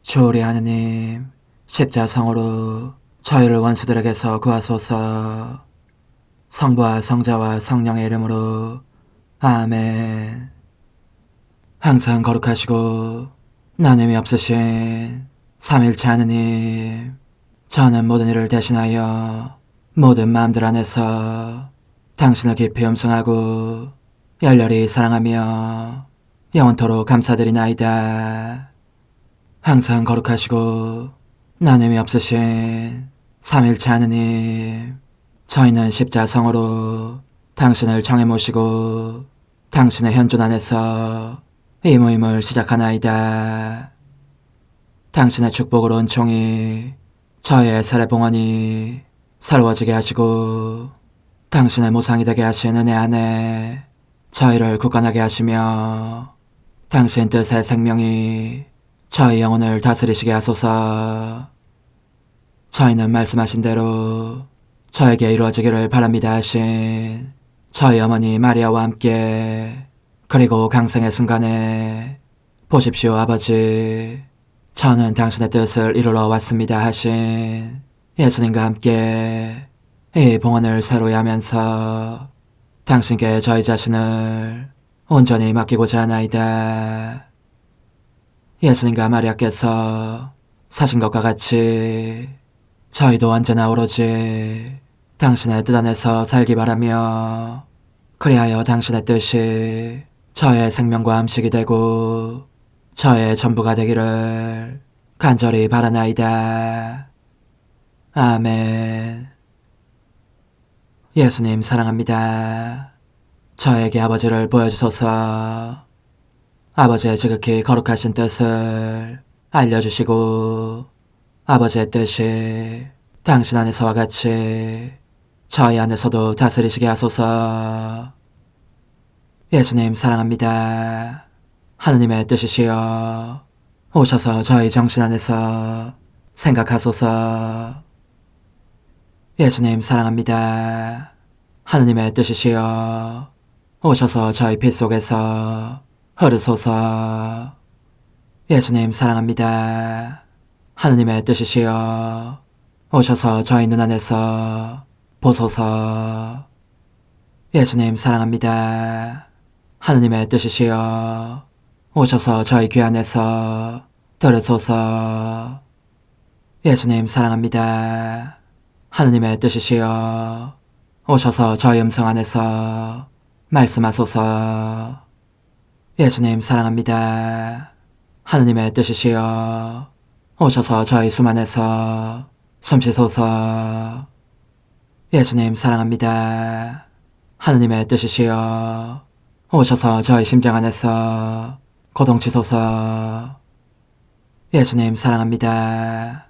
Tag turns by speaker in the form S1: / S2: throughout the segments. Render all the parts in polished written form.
S1: 주오리 하느님, 십자성으로 저희를 원수들에게서 구하소서. 성부와 성자와 성령의 이름으로 아멘. 항상 거룩하시고 나눔이 없으신 삼일체 하느님, 저는 모든 일을 대신하여 모든 마음들 안에서 당신을 깊이 음성하고 열렬히 사랑하며 영원토록 감사드리나이다. 항상 거룩하시고 나눔이 없으신 삼일체 하느님, 저희는 십자성으로 당신을 정해 모시고 당신의 현존 안에서 이 모임을 시작하나이다. 당신의 축복으로 은총이 저희의 세례봉헌이 새로워지게 하시고 당신의 모상이 되게 하신 은혜 안에 저희를 굳건하게 하시며 당신 뜻의 생명이 저희 영혼을 다스리시게 하소서. 저희는 말씀하신 대로 저에게 이루어지기를 바랍니다 하신 저희 어머니 마리아와 함께, 그리고 강생의 순간에 보십시오 아버지, 저는 당신의 뜻을 이루러 왔습니다 하신 예수님과 함께 이 봉헌을 새로이 하면서 당신께 저희 자신을 온전히 맡기고자 하나이다. 예수님과 마리아께서 사신 것과 같이 저희도 언제나 오로지 당신의 뜻 안에서 살기 바라며, 그리하여 당신의 뜻이 저의 생명과 음식이 되고 저의 전부가 되기를 간절히 바라나이다. 아멘. 예수님 사랑합니다. 저에게 아버지를 보여주소서. 아버지의 지극히 거룩하신 뜻을 알려주시고 아버지의 뜻이 당신 안에서와 같이 저희 안에서도 다스리시게 하소서. 예수님 사랑합니다. 하느님의 뜻이시여 오셔서 저희 정신 안에서 생각하소서. 예수님 사랑합니다. 하느님의 뜻이시여 오셔서 저희 피 속에서 흐르소서. 예수님 사랑합니다. 하느님의 뜻이시여 오셔서 저희 눈 안에서 보소서. 예수님 사랑합니다. 하느님의 뜻이시여 오셔서 저희 귀 안에서 들으소서. 예수님 사랑합니다. 하느님의 뜻이시여 오셔서 저희 음성 안에서 말씀하소서. 예수님 사랑합니다. 하느님의 뜻이시여 오셔서 저희 숨 안에서 숨쉬소서. 예수님 사랑합니다. 하느님의 뜻이시여 오셔서 저희 심장 안에서 고동치소서. 예수님 사랑합니다.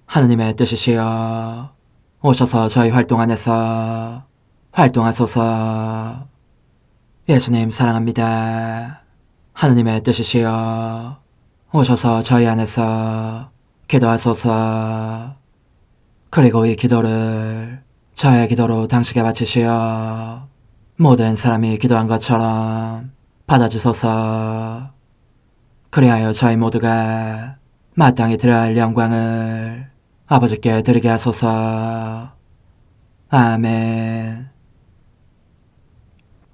S1: 하느님의 뜻이시여 오셔서 저희 활동 안에서 활동하소서. 예수님 사랑합니다. 하느님의 뜻이시여 오셔서 저희 안에서 기도하소서. 그리고 이 기도를 저의 기도로 당신께 바치시어 모든 사람이 기도한 것처럼 받아주소서. 그리하여 저희 모두가 마땅히 드려야 할 영광을 아버지께 드리게 하소서. 아멘.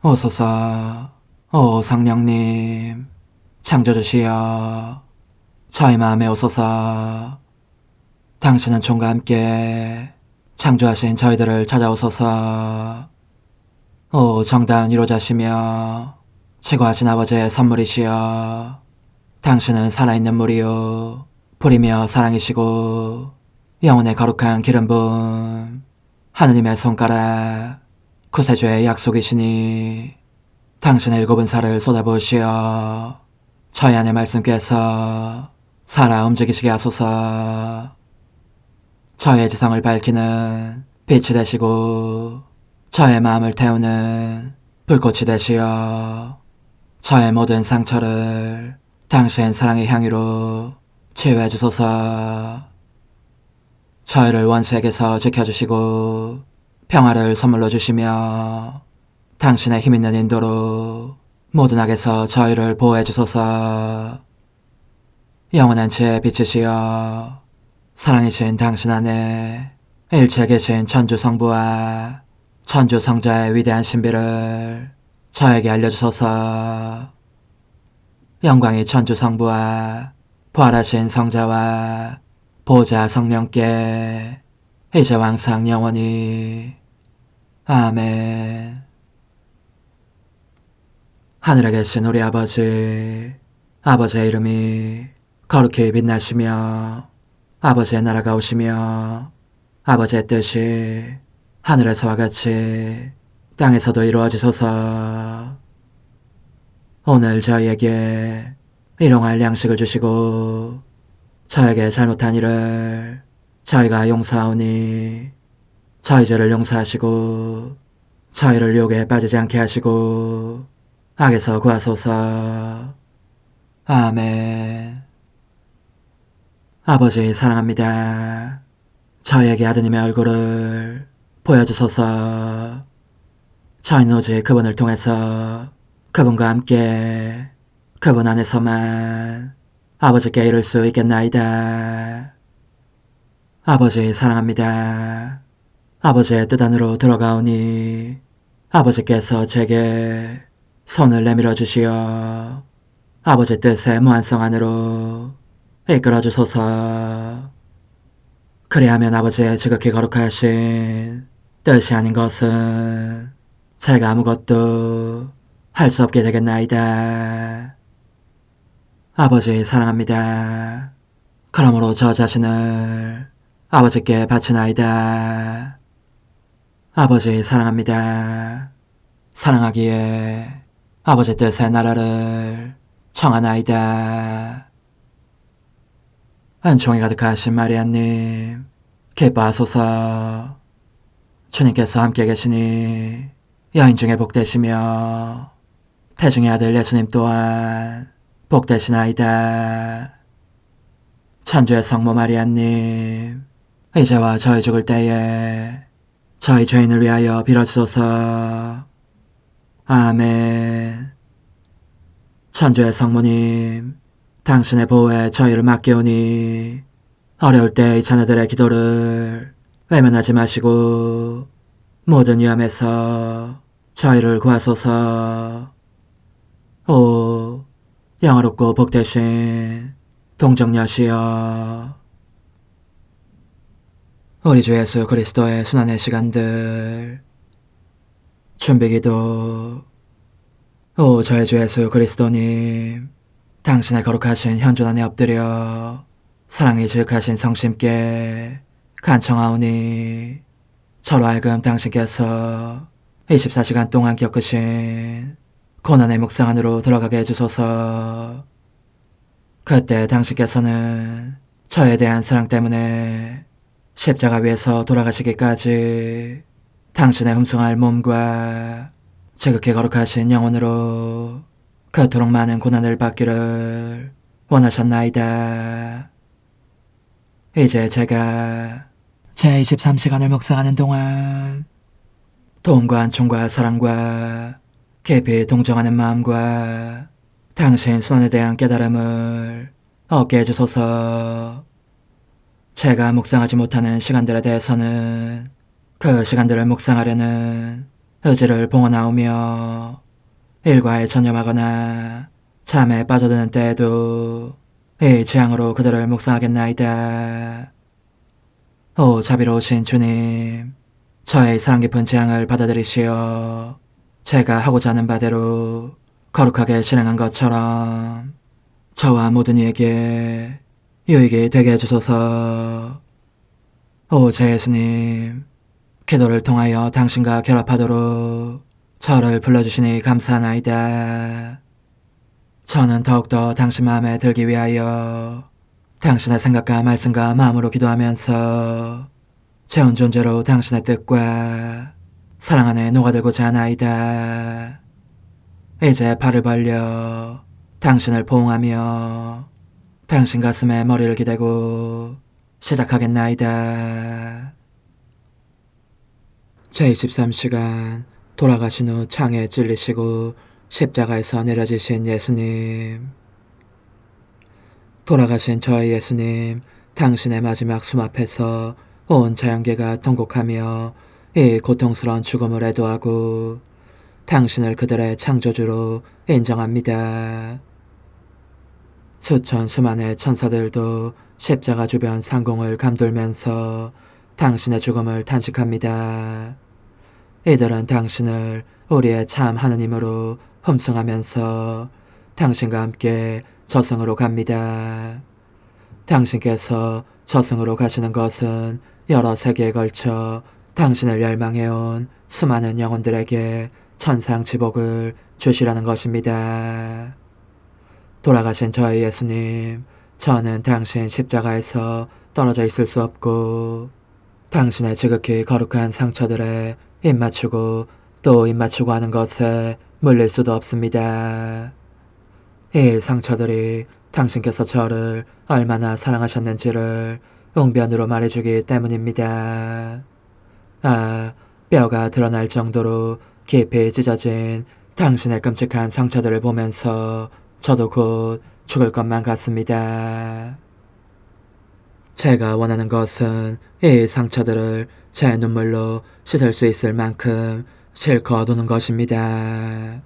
S1: 오소서. 오 성령님 창조주시여 저희 마음에 오소서. 당신은 총과 함께 창조하신 저희들을 찾아오소서. 오 정다운 위로자시며 최고하신 아버지의 선물이시여 당신은 살아있는 물이요 불이며 사랑이시고 영혼의 거룩한 기름 부음 하느님의 손가락 구세주의 약속이시니 당신의 일곱은 살을 쏟아부으시어 저희 안의 말씀께서 살아 움직이시게 하소서. 저의 지성을 밝히는 빛이 되시고 저의 마음을 태우는 불꽃이 되시어 저의 모든 상처를 당신 사랑의 향유로 치유해 주소서. 저희를 원수에게서 지켜주시고 평화를 선물로 주시며 당신의 힘있는 인도로 모든 악에서 저희를 보호해 주소서. 영원한 제 빛이시여 사랑이신 당신 안에 일체 계신 천주 성부와 천주 성자의 위대한 신비를 저에게 알려주소서. 영광이 천주 성부와 부활하신 성자와 보좌 성령께 이제와 항상 영원히 아멘. 하늘에 계신 우리 아버지, 아버지의 이름이 거룩히 빛나시며 아버지의 나라가 오시며 아버지의 뜻이 하늘에서와 같이 땅에서도 이루어지소서. 오늘 저희에게 일용할 양식을 주시고 저에게 잘못한 일을 저희가 용서하오니 저희 죄를 용서하시고 저희를 유혹에 빠지지 않게 하시고 악에서 구하소서. 아멘. 아버지 사랑합니다. 저희에게 아드님의 얼굴을 보여주소서. 저희는 오직 그분을 통해서 그분과 함께 그분 안에서만 아버지께 이룰 수 있겠나이다. 아버지 사랑합니다. 아버지의 뜻 안으로 들어가오니 아버지께서 제게 손을 내밀어 주시어 아버지 뜻의 무한성 안으로 이끌어 주소서. 그리하면 아버지의 지극히 거룩하신 뜻이 아닌 것은 제가 아무것도 할 수 없게 되겠나이다. 아버지 사랑합니다. 그러므로 저 자신을 아버지께 바치나이다. 아버지 사랑합니다. 사랑하기에 아버지 뜻의 나라를 청하나이다. 은총이 가득하신 마리아님, 기뻐하소서. 주님께서 함께 계시니 여인 중에 복되시며 태중의 아들 예수님 또한 복되시나이다. 천주의 성모 마리아님, 이제와 저희 죽을 때에 저희 죄인을 위하여 빌어주소서. 아멘. 천주의 성모님, 당신의 보호에 저희를 맡기오니 어려울 때 이 자녀들의 기도를 외면하지 마시고 모든 위험에서 저희를 구하소서. 오, 영화롭고 복되신 동정녀시여, 우리 주 예수 그리스도의 순환의 시간들 준비기도. 오 저희 주 예수 그리스도님, 당신의 거룩하신 현존 안에 엎드려 사랑이 지극하신 성심께 간청하오니 저로 하여금 당신께서 24시간 동안 겪으신 고난의 묵상 안으로 들어가게 해주소서. 그때 당신께서는 저에 대한 사랑 때문에 십자가 위에서 돌아가시기까지 당신의 흠숭할 몸과 지극히 거룩하신 영혼으로 그토록 많은 고난을 받기를 원하셨나이다. 이제 제가 제 23시간을 묵상하는 동안 도움과 안총과 사랑과 깊이 동정하는 마음과 당신 순환에 대한 깨달음을 얻게 해주소서. 제가 묵상하지 못하는 시간들에 대해서는 그 시간들을 묵상하려는 의지를 봉헌하오며 일과에 전념하거나 잠에 빠져드는 때에도 이 재앙으로 그들을 묵상하겠나이다. 오 자비로우신 주님, 저의 사랑 깊은 재앙을 받아들이시어 제가 하고자 하는 바대로 거룩하게 실행한 것처럼 저와 모든 이에게 유익이 되게 해주소서. 오 제 예수님, 기도를 통하여 당신과 결합하도록 저를 불러주시니 감사하나이다. 저는 더욱더 당신 마음에 들기 위하여 당신의 생각과 말씀과 마음으로 기도하면서 제 온 존재로 당신의 뜻과 사랑 안에 녹아들고자 하나이다. 이제 발을 벌려 당신을 포옹하며 당신 가슴에 머리를 기대고 시작하겠나이다. 제23시간 돌아가신 후 창에 찔리시고 십자가에서 내려지신 예수님, 돌아가신 저의 예수님, 당신의 마지막 숨 앞에서 온 자연계가 통곡하며 이 고통스러운 죽음을 애도하고 당신을 그들의 창조주로 인정합니다. 수많은 천사들도 십자가 주변 상공을 감돌면서 당신의 죽음을 탄식합니다. 이들은 당신을 우리의 참 하느님으로 흠숭하면서 당신과 함께 저승으로 갑니다. 당신께서 저승으로 가시는 것은 여러 세기에 걸쳐 당신을 열망해온 수많은 영혼들에게 천상지복을 주시라는 것입니다. 돌아가신 저의 예수님, 저는 당신 십자가에서 떨어져 있을 수 없고 당신의 지극히 거룩한 상처들에 입맞추고 또 입맞추고 하는 것에 물릴 수도 없습니다. 이 상처들이 당신께서 저를 얼마나 사랑하셨는지를 웅변으로 말해주기 때문입니다. 뼈가 드러날 정도로 깊이 찢어진 당신의 끔찍한 상처들을 보면서 저도 곧 죽을 것만 같습니다. 제가 원하는 것은 이 상처들을 제 눈물로 씻을 수 있을 만큼 실컷 우는 것입니다.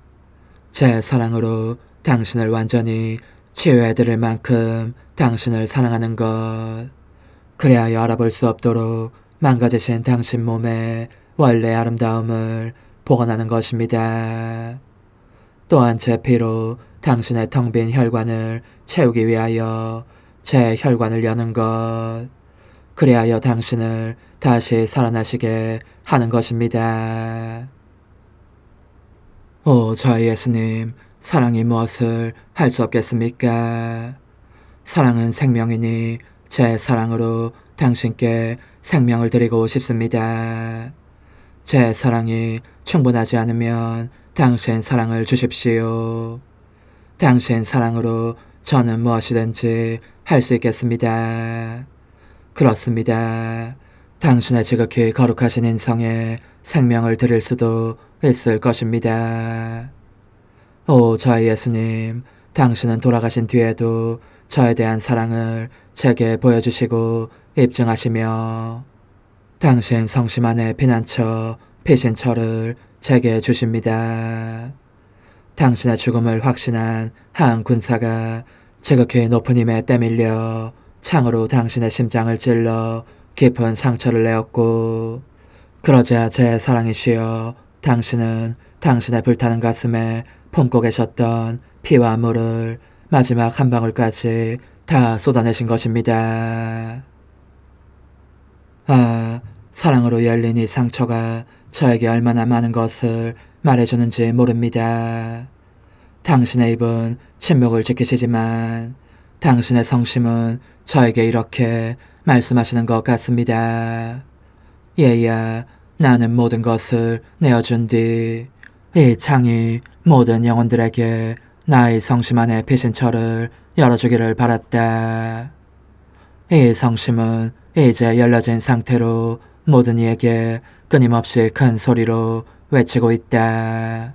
S1: 제 사랑으로 당신을 완전히 치유해드릴 만큼 당신을 사랑하는 것. 그래야 알아볼 수 없도록 망가지신 당신 몸의 원래 아름다움을 복원하는 것입니다. 또한 제 피로 당신의 텅 빈 혈관을 채우기 위하여 제 혈관을 여는 것. 그리하여 당신을 다시 살아나시게 하는 것입니다. 오, 저의 예수님, 사랑이 무엇을 할 수 없겠습니까? 사랑은 생명이니 제 사랑으로 당신께 생명을 드리고 싶습니다. 제 사랑이 충분하지 않으면 당신 사랑을 주십시오. 당신 사랑으로 저는 무엇이든지 할 수 있겠습니다. 그렇습니다. 당신의 지극히 거룩하신 인성에 생명을 드릴 수도 있을 것입니다. 오, 저의 예수님, 당신은 돌아가신 뒤에도 저에 대한 사랑을 제게 보여주시고 입증하시며 당신 성심 안에 피난처, 피신처를 제게 주십니다. 당신의 죽음을 확신한 한 군사가 지극히 높은 힘에 때밀려 창으로 당신의 심장을 찔러 깊은 상처를 내었고 그러자 제 사랑이시여 당신은 당신의 불타는 가슴에 품고 계셨던 피와 물을 마지막 한 방울까지 다 쏟아내신 것입니다. 사랑으로 열린 이 상처가 저에게 얼마나 많은 것을 말해주는지 모릅니다. 당신의 입은 침묵을 지키시지만 당신의 성심은 저에게 이렇게 말씀하시는 것 같습니다. 얘야, 나는 모든 것을 내어준 뒤 이 창이 모든 영혼들에게 나의 성심 안에 피신처를 열어주기를 바랐다. 이 성심은 이제 열려진 상태로 모든 이에게 끊임없이 큰 소리로 외치고 있다.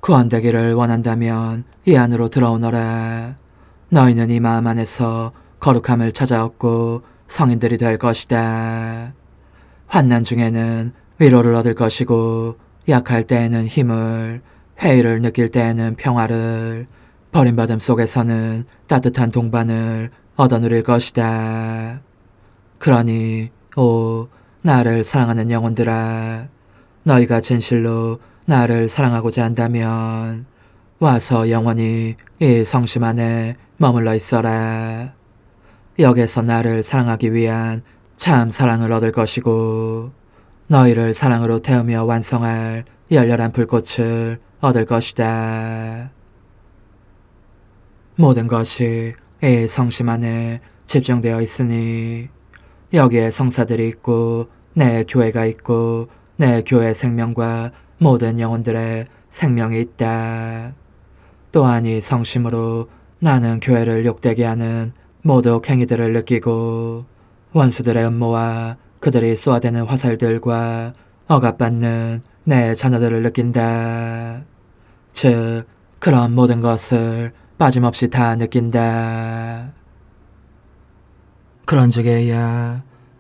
S1: 구원되기를 원한다면 이 안으로 들어오너라. 너희는 이 마음 안에서 거룩함을 찾아왔고 성인들이 될 것이다. 환난 중에는 위로를 얻을 것이고 약할 때에는 힘을, 회의를 느낄 때에는 평화를, 버림받음 속에서는 따뜻한 동반을 얻어 누릴 것이다. 그러니 오, 나를 사랑하는 영혼들아, 너희가 진실로 나를 사랑하고자 한다면 와서 영원히 이 성심 안에 머물러 있어라. 여기서 나를 사랑하기 위한 참 사랑을 얻을 것이고 너희를 사랑으로 태우며 완성할 열렬한 불꽃을 얻을 것이다. 모든 것이 이 성심 안에 집중되어 있으니 여기에 성사들이 있고 내 교회가 있고 내 교회 생명과 모든 영혼들의 생명이 있다. 또한 이 성심으로 나는 교회를 욕되게 하는 모독 행위들을 느끼고 원수들의 음모와 그들이 쏘아대는 화살들과 억압받는 내 자녀들을 느낀다. 즉 그런 모든 것을 빠짐없이 다 느낀다. 그런즉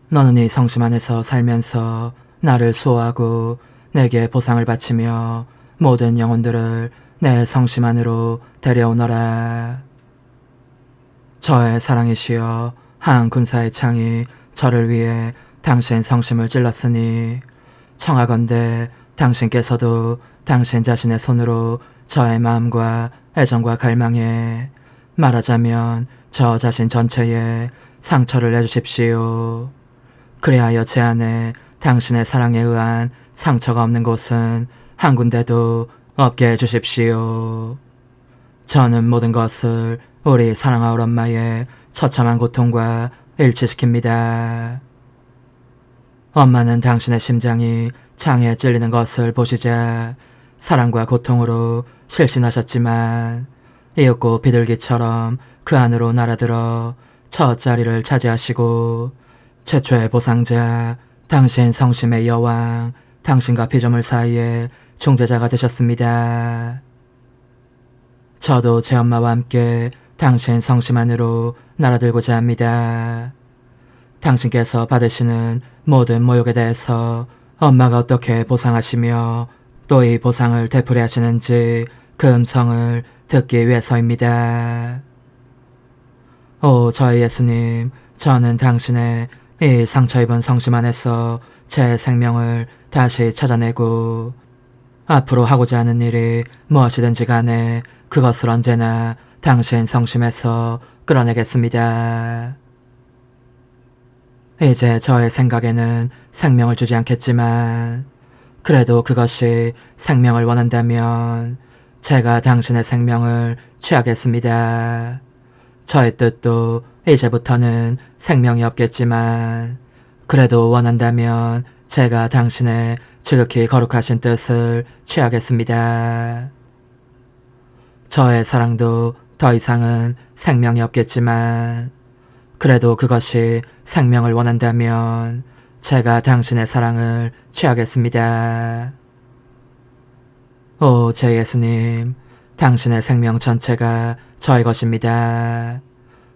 S1: 너는 이 성심 안에서 살면서 나를 수호하고 내게 보상을 바치며 모든 영혼들을 내 성심 안으로 데려오너라. 저의 사랑이시여, 한 군사의 창이 저를 위해 당신 성심을 찔렀으니 청하건대 당신께서도 당신 자신의 손으로 저의 마음과 애정과 갈망에, 말하자면 저 자신 전체에 상처를 내주십시오. 그리하여 제 안에 당신의 사랑에 의한 상처가 없는 곳은 한 군데도 없게 해주십시오. 저는 모든 것을 우리 사랑하올 엄마의 처참한 고통과 일치시킵니다. 엄마는 당신의 심장이 창에 찔리는 것을 보시자 사랑과 고통으로 실신하셨지만 이윽고 비둘기처럼 그 안으로 날아들어 첫 자리를 차지하시고 최초의 보상자, 당신 성심의 여왕, 당신과 피조물 사이에 중재자가 되셨습니다. 저도 제 엄마와 함께 당신 성심 안으로 날아들고자 합니다. 당신께서 받으시는 모든 모욕에 대해서 엄마가 어떻게 보상하시며 또 이 보상을 되풀이 하시는지 그 음성을 듣기 위해서입니다. 오 저희 예수님, 저는 당신의 이 상처 입은 성심 안에서 제 생명을 다시 찾아내고 앞으로 하고자 하는 일이 무엇이든지 간에 그것을 언제나 당신 성심에서 끌어내겠습니다. 이제 저의 생각에는 생명을 주지 않겠지만 그래도 그것이 생명을 원한다면 제가 당신의 생명을 취하겠습니다. 저의 뜻도 이제부터는 생명이 없겠지만 그래도 원한다면 제가 당신의 지극히 거룩하신 뜻을 취하겠습니다. 저의 사랑도 더 이상은 생명이 없겠지만 그래도 그것이 생명을 원한다면 제가 당신의 사랑을 취하겠습니다. 오 제 예수님, 당신의 생명 전체가 저의 것입니다.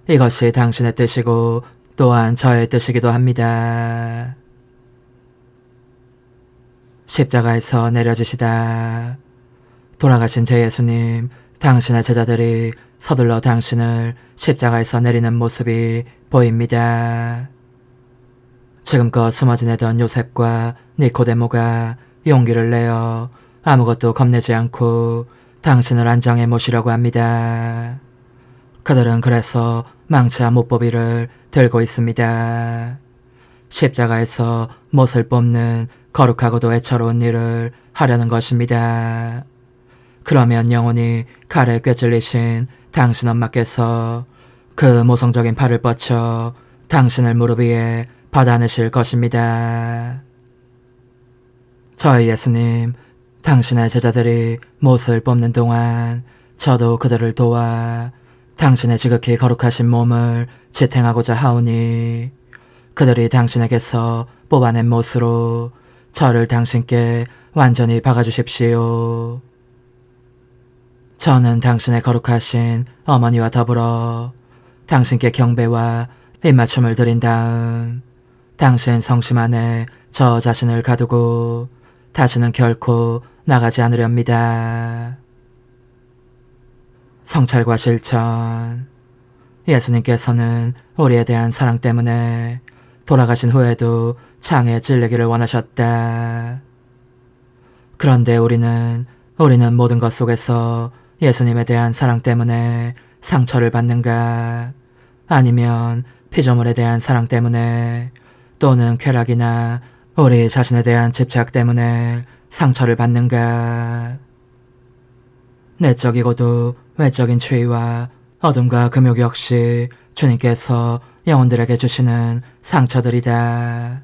S1: 이것이 당신의 뜻이고 또한 저의 뜻이기도 합니다. 십자가에서 내려지시다. 돌아가신 제 예수님, 당신의 제자들이 서둘러 당신을 십자가에서 내리는 모습이 보입니다. 지금껏 숨어 지내던 요셉과 니코데모가 용기를 내어 아무것도 겁내지 않고 당신을 안장해 모시려고 합니다. 그들은 그래서 망치와 못보비를 들고 있습니다. 십자가에서 못을 뽑는 거룩하고도 애처로운 일을 하려는 것입니다. 그러면 영원히 칼에 꿰찔리신 당신 엄마께서 그 모성적인 팔을 뻗쳐 당신을 무릎 위에 받아내실 것입니다. 저희 예수님, 당신의 제자들이 못을 뽑는 동안 저도 그들을 도와 당신의 지극히 거룩하신 몸을 지탱하고자 하오니 그들이 당신에게서 뽑아낸 못으로 저를 당신께 완전히 박아주십시오. 저는 당신의 거룩하신 어머니와 더불어 당신께 경배와 입맞춤을 드린 다음 당신 성심 안에 저 자신을 가두고 다시는 결코 나가지 않으렵니다. 성찰과 실천. 예수님께서는 우리에 대한 사랑 때문에 돌아가신 후에도 창에 찔리기를 원하셨다. 그런데 우리는 모든 것 속에서 예수님에 대한 사랑 때문에 상처를 받는가, 아니면 피조물에 대한 사랑 때문에 또는 쾌락이나 우리 자신에 대한 집착 때문에 상처를 받는가. 내적이고도 외적인 추위와 어둠과 금욕 역시 주님께서 영혼들에게 주시는 상처들이다.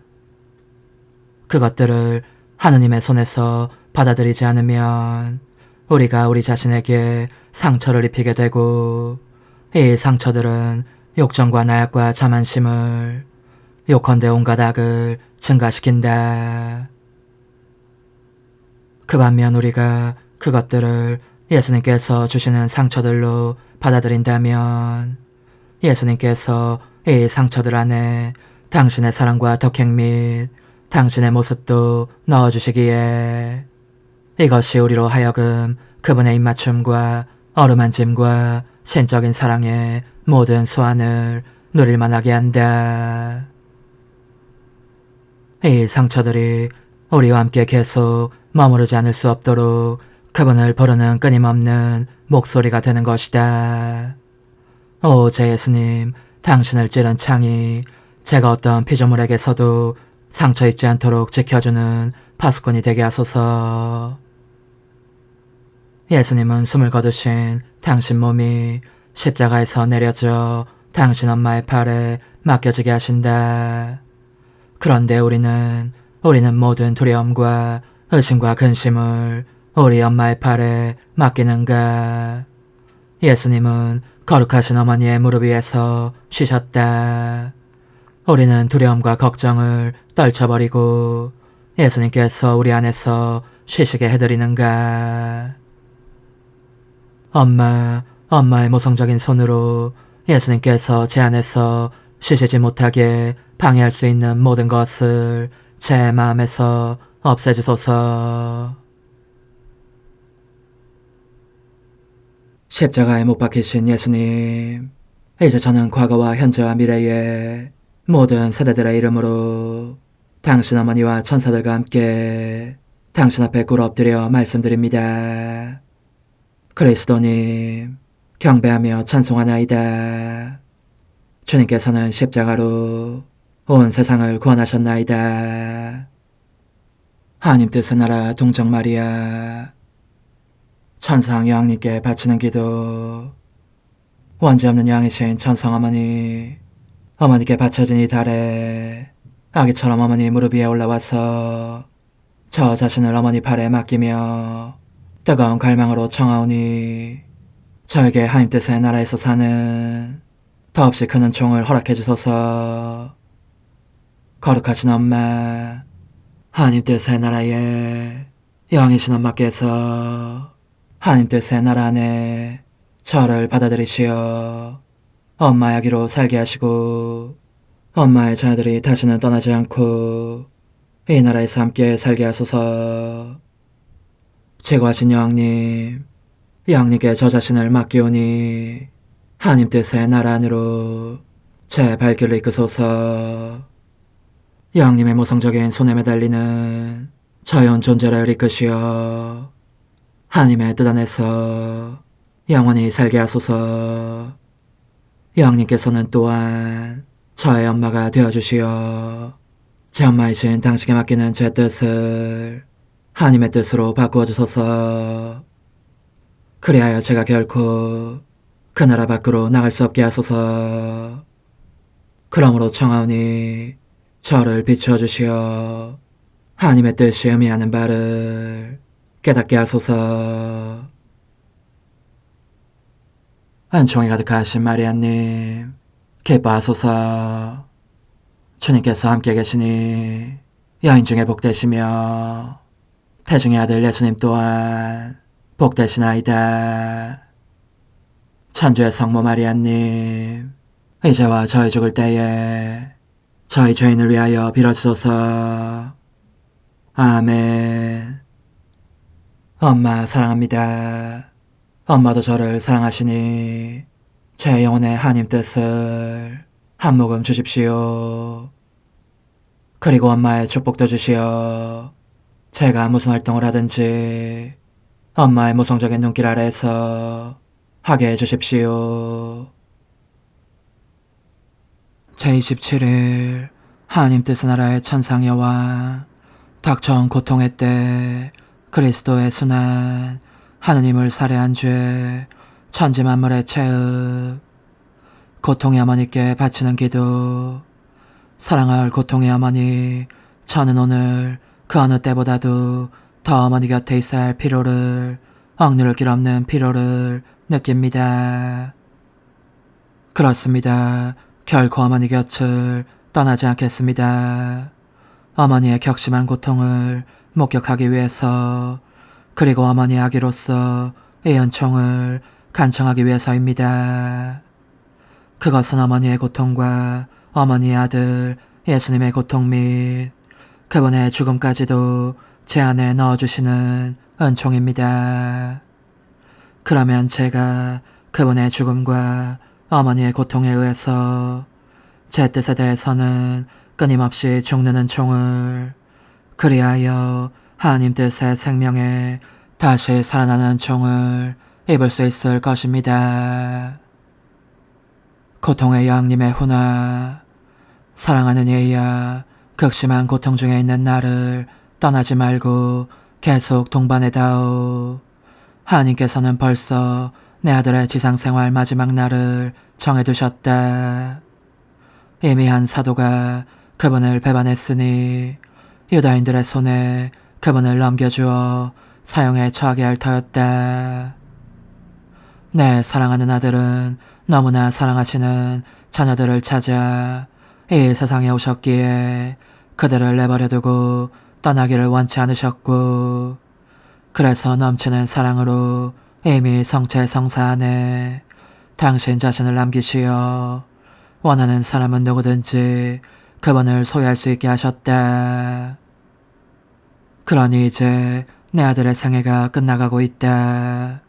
S1: 그것들을 하느님의 손에서 받아들이지 않으면 우리가 우리 자신에게 상처를 입히게 되고 이 상처들은 욕정과 나약과 자만심을, 요컨대 온갖 악을 증가시킨다. 그 반면 우리가 그것들을 예수님께서 주시는 상처들로 받아들인다면 예수님께서 이 상처들 안에 당신의 사랑과 덕행 및 당신의 모습도 넣어주시기에 이것이 우리로 하여금 그분의 입맞춤과 어루만짐과 신적인 사랑의 모든 수완을 누릴만하게 한다. 이 상처들이 우리와 함께 계속 머무르지 않을 수 없도록 그분을 부르는 끊임없는 목소리가 되는 것이다. 오 제 예수님, 당신을 찌른 창이 제가 어떤 피조물에게서도 상처 입지 않도록 지켜주는 파수꾼이 되게 하소서. 예수님은 숨을 거두신 당신 몸이 십자가에서 내려져 당신 엄마의 팔에 맡겨지게 하신다. 그런데 우리는 모든 두려움과 의심과 근심을 우리 엄마의 팔에 맡기는가? 예수님은 거룩하신 어머니의 무릎 위에서 쉬셨다. 우리는 두려움과 걱정을 떨쳐버리고 예수님께서 우리 안에서 쉬시게 해드리는가? 엄마의 모성적인 손으로 예수님께서 제 안에서 쉬시지 못하게 방해할 수 있는 모든 것을 제 마음에서 없애주소서. 십자가에 못 박히신 예수님, 이제 저는 과거와 현재와 미래의 모든 세대들의 이름으로 당신 어머니와 천사들과 함께 당신 앞에 꿇어 엎드려 말씀드립니다. 그리스도님, 경배하며 찬송하나이다. 주님께서는 십자가로 온 세상을 구원하셨나이다. 하나님 뜻의 나라 동정 마리아, 천상 여왕님께 바치는 기도. 원죄 없는 양이신 천상 어머니, 어머니께 바쳐진 이 달에 아기처럼 어머니 무릎 위에 올라와서 저 자신을 어머니 팔에 맡기며 뜨거운 갈망으로 청하오니 저에게 하나님 뜻의 나라에서 사는 더없이 큰 은총을 허락해 주소서. 거룩하신 엄마, 하나님 뜻의 나라에 영이신 엄마께서 하나님 뜻의 나라 안에 저를 받아들이시어 엄마의 아기로 살게 하시고 엄마의 자녀들이 다시는 떠나지 않고 이 나라에서 함께 살게 하소서. 제거하신 여왕님, 여왕님께 저 자신을 맡기오니 하나님 뜻의 나라 안으로 제 발길을 이끄소서. 여왕님의 모성적인 손에 매달리는 자연 존재를 이끄시어 하나님의 뜻 안에서 영원히 살게 하소서. 여왕님께서는 또한 저의 엄마가 되어주시어 제 엄마이신 당신께 맡기는 제 뜻을 하나님의 뜻으로 바꾸어 주소서. 그리하여 제가 결코 그 나라 밖으로 나갈 수 없게 하소서. 그러므로 청하오니 저를 비추어 주시어 하나님의 뜻이 의미하는 바를 깨닫게 하소서. 은총이 가득하신 마리아님, 기뻐하소서. 주님께서 함께 계시니 여인 중에 복되시며 태중의 아들 예수님 또한 복되시나이다. 천주의 성모 마리아님, 이제와 저희 죽을 때에 저희 죄인을 위하여 빌어주소서. 아멘. 엄마 사랑합니다. 엄마도 저를 사랑하시니 제 영혼의 하나님 뜻을 한 모금 주십시오. 그리고 엄마의 축복도 주시어 제가 무슨 활동을 하든지 엄마의 모성적인 눈길 아래에서 하게 해주십시오. 제27일 하나님 뜻의 나라의 천상 여왕, 닥쳐온 고통의 때 그리스도의 순환, 하느님을 살해한 죄, 천지 만물의 체흡, 고통의 어머니께 바치는 기도. 사랑할 고통의 어머니, 저는 오늘 그 어느 때보다도 더 어머니 곁에 있어야 할 필요를, 억누를 길 없는 필요를 느낍니다. 그렇습니다. 결코 어머니 곁을 떠나지 않겠습니다. 어머니의 격심한 고통을 목격하기 위해서, 그리고 어머니의 아기로서 이 은총을 간청하기 위해서입니다. 그것은 어머니의 고통과 어머니의 아들 예수님의 고통 및 그분의 죽음까지도 제 안에 넣어주시는 은총입니다. 그러면 제가 그분의 죽음과 어머니의 고통에 의해서 제 뜻에 대해서는 끊임없이 죽는 은총을, 그리하여 하나님 뜻의 생명에 다시 살아나는 은총을 입을 수 있을 것입니다. 고통의 여왕님의 훈화. 사랑하는 예야, 극심한 고통 중에 있는 나를 떠나지 말고 계속 동반해다오. 하나님께서는 벌써 내 아들의 지상생활 마지막 날을 정해두셨다. 이미 한 사도가 그분을 배반했으니 유다인들의 손에 그분을 넘겨주어 사형에 처하게 할 터였다. 내 사랑하는 아들은 너무나 사랑하시는 자녀들을 찾아 이 세상에 오셨기에 그들을 내버려두고 떠나기를 원치 않으셨고, 그래서 넘치는 사랑으로 이미 성체 성사 안에 당신 자신을 남기시어 원하는 사람은 누구든지 그분을 소유할 수 있게 하셨다. 그러니 이제 내 아들의 생애가 끝나가고 있다.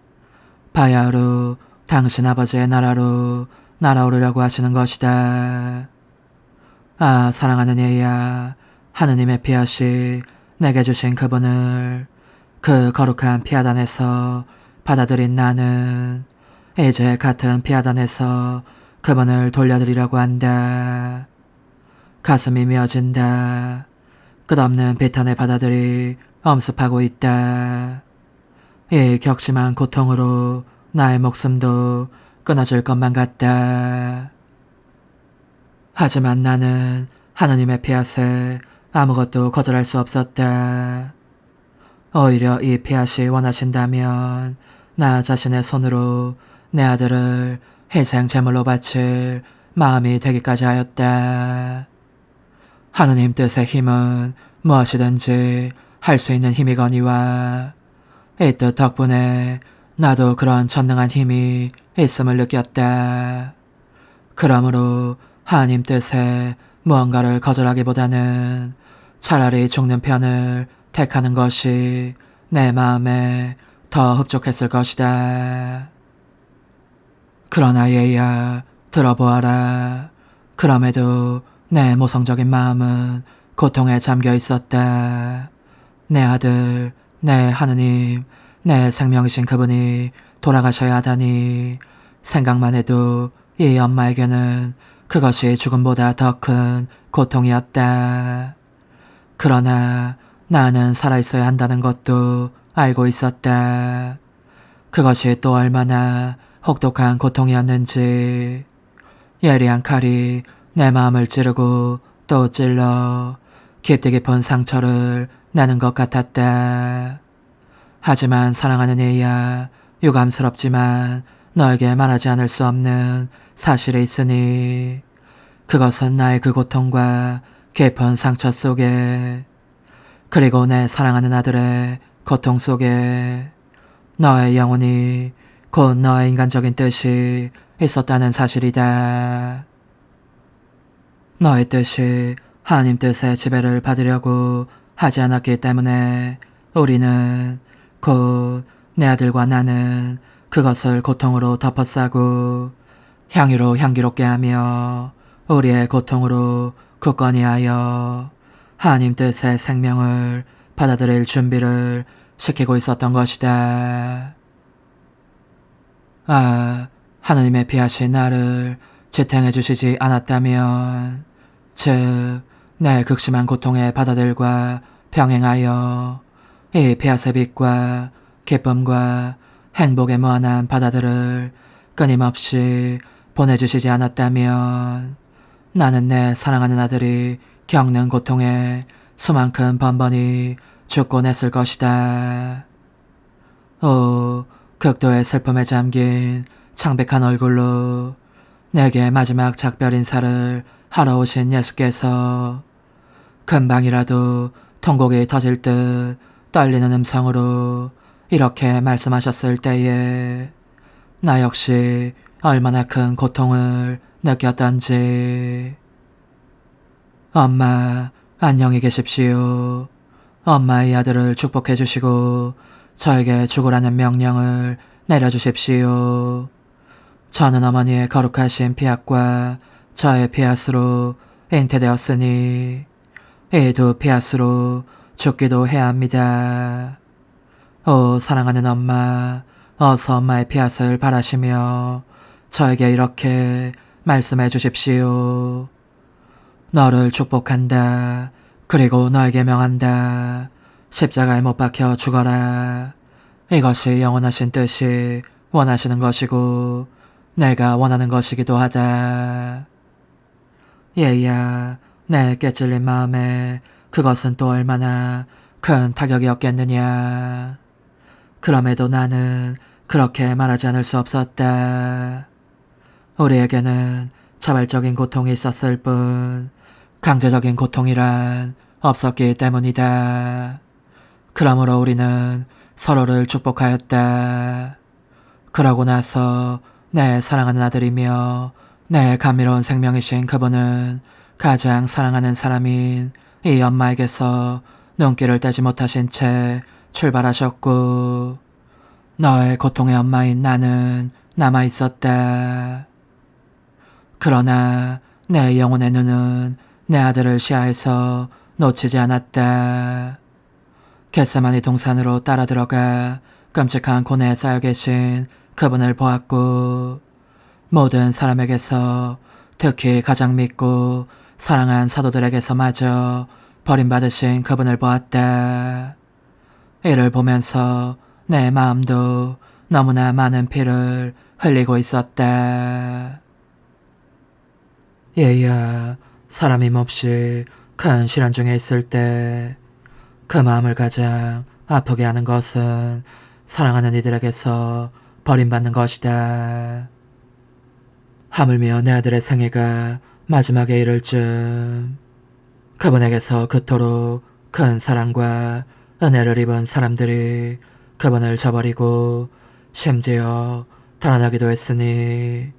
S1: 바야흐로 당신 아버지의 나라로 날아오르려고 하시는 것이다. 아, 사랑하는 예야, 하느님의 피앗이 내게 주신 그분을 그 거룩한 피아단에서 받아들인 나는 이제 같은 피아단에서 그분을 돌려드리려고 한다. 가슴이 미어진다. 끝없는 비탄의 바다들이 엄습하고 있다. 이 격심한 고통으로 나의 목숨도 끊어질 것만 같다. 하지만 나는 하느님의 피앗에 아무것도 거절할 수 없었다. 오히려 이 피앗이 원하신다면 나 자신의 손으로 내 아들을 희생 제물로 바칠 마음이 되기까지 하였다. 하느님 뜻의 힘은 무엇이든지 할 수 있는 힘이거니와 이 뜻 덕분에 나도 그런 전능한 힘이 있음을 느꼈다. 그러므로 하나님 뜻에 무언가를 거절하기보다는 차라리 죽는 편을 택하는 것이 내 마음에 더 흡족했을 것이다. 그러나 얘야, 들어보아라. 그럼에도 내 모성적인 마음은 고통에 잠겨 있었다. 내 아들, 내 하느님, 내 생명이신 그분이 돌아가셔야 하다니 생각만 해도 이 엄마에게는 그것이 죽음보다 더 큰 고통이었다. 그러나 나는 살아있어야 한다는 것도 알고 있었다. 그것이 또 얼마나 혹독한 고통이었는지. 예리한 칼이 내 마음을 찌르고 또 찔러 깊이 깊은 상처를 내는 것 같았다. 하지만 사랑하는 애야, 유감스럽지만 너에게 말하지 않을 수 없는 사실이 있으니 그것은 나의 그 고통과 깊은 상처 속에, 그리고 내 사랑하는 아들의 고통 속에 너의 영혼이 곧 너의 인간적인 뜻이 있었다는 사실이다. 너의 뜻이 하나님 뜻의 지배를 받으려고 하지 않았기 때문에 우리는, 곧 내 아들과 나는 그것을 고통으로 덮어싸고 향유로 향기롭게 하며 우리의 고통으로 굳건히 하여 하나님 뜻의 생명을 받아들일 준비를 시키고 있었던 것이다. 아, 하느님의 피하신 나를 지탱해 주시지 않았다면, 즉 내 극심한 고통의 바다들과 병행하여 이 피앗의 빛과 기쁨과 행복의 무한한 바다들을 끊임없이 보내주시지 않았다면 나는 내 사랑하는 아들이 겪는 고통에 수만큼 번번이 죽곤 했을 것이다. 오, 극도의 슬픔에 잠긴 창백한 얼굴로 내게 마지막 작별 인사를 하러 오신 예수께서 금방이라도 통곡이 터질 듯 떨리는 음성으로 이렇게 말씀하셨을 때에 나 역시 얼마나 큰 고통을 느꼈던지. 엄마, 안녕히 계십시오. 엄마의 아들을 축복해 주시고 저에게 죽으라는 명령을 내려주십시오. 저는 어머니의 거룩하신 피앗과 저의 피앗으로 잉태되었으니 이 두 피앗으로 죽기도 해야 합니다. 오 사랑하는 엄마, 어서 엄마의 피앗을 바라시며 저에게 이렇게 말씀해 주십시오. 너를 축복한다. 그리고 너에게 명한다. 십자가에 못 박혀 죽어라. 이것이 영원하신 뜻이 원하시는 것이고 내가 원하는 것이기도 하다. 얘야, 내 깨찔린 마음에 그것은 또 얼마나 큰 타격이었겠느냐. 그럼에도 나는 그렇게 말하지 않을 수 없었다. 우리에게는 자발적인 고통이 있었을 뿐 강제적인 고통이란 없었기 때문이다. 그러므로 우리는 서로를 축복하였다. 그러고 나서 내 사랑하는 아들이며 내 감미로운 생명이신 그분은 가장 사랑하는 사람인 이 엄마에게서 눈길을 떼지 못하신 채 출발하셨고 너의 고통의 엄마인 나는 남아있었다. 그러나 내 영혼의 눈은 내 아들을 시야에서 놓치지 않았다. 겟세마니 동산으로 따라 들어가 끔찍한 고뇌에 쌓여 계신 그분을 보았고 모든 사람에게서 특히 가장 믿고 사랑한 사도들에게서마저 버림받으신 그분을 보았다. 이를 보면서 내 마음도 너무나 많은 피를 흘리고 있었다. 얘야, 사람이 몹시 큰 시련 중에 있을 때 그 마음을 가장 아프게 하는 것은 사랑하는 이들에게서 버림받는 것이다. 하물며 내 아들의 생애가 마지막에 이를 즈음 그분에게서 그토록 큰 사랑과 은혜를 입은 사람들이 그분을 저버리고 심지어 달아나기도 했으니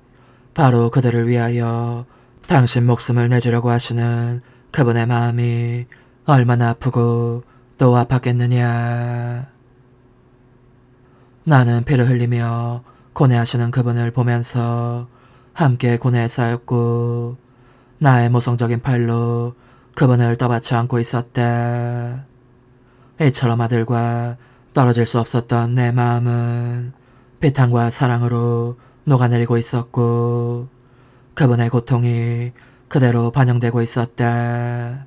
S1: 바로 그들을 위하여 당신 목숨을 내주려고 하시는 그분의 마음이 얼마나 아프고 또 아팠겠느냐. 나는 피를 흘리며 고뇌하시는 그분을 보면서 함께 고뇌에 쌓였고 나의 모성적인 팔로 그분을 떠받쳐 안고 있었다. 이처럼 아들과 떨어질 수 없었던 내 마음은 비탄과 사랑으로 녹아내리고 있었고 그분의 고통이 그대로 반영되고 있었다.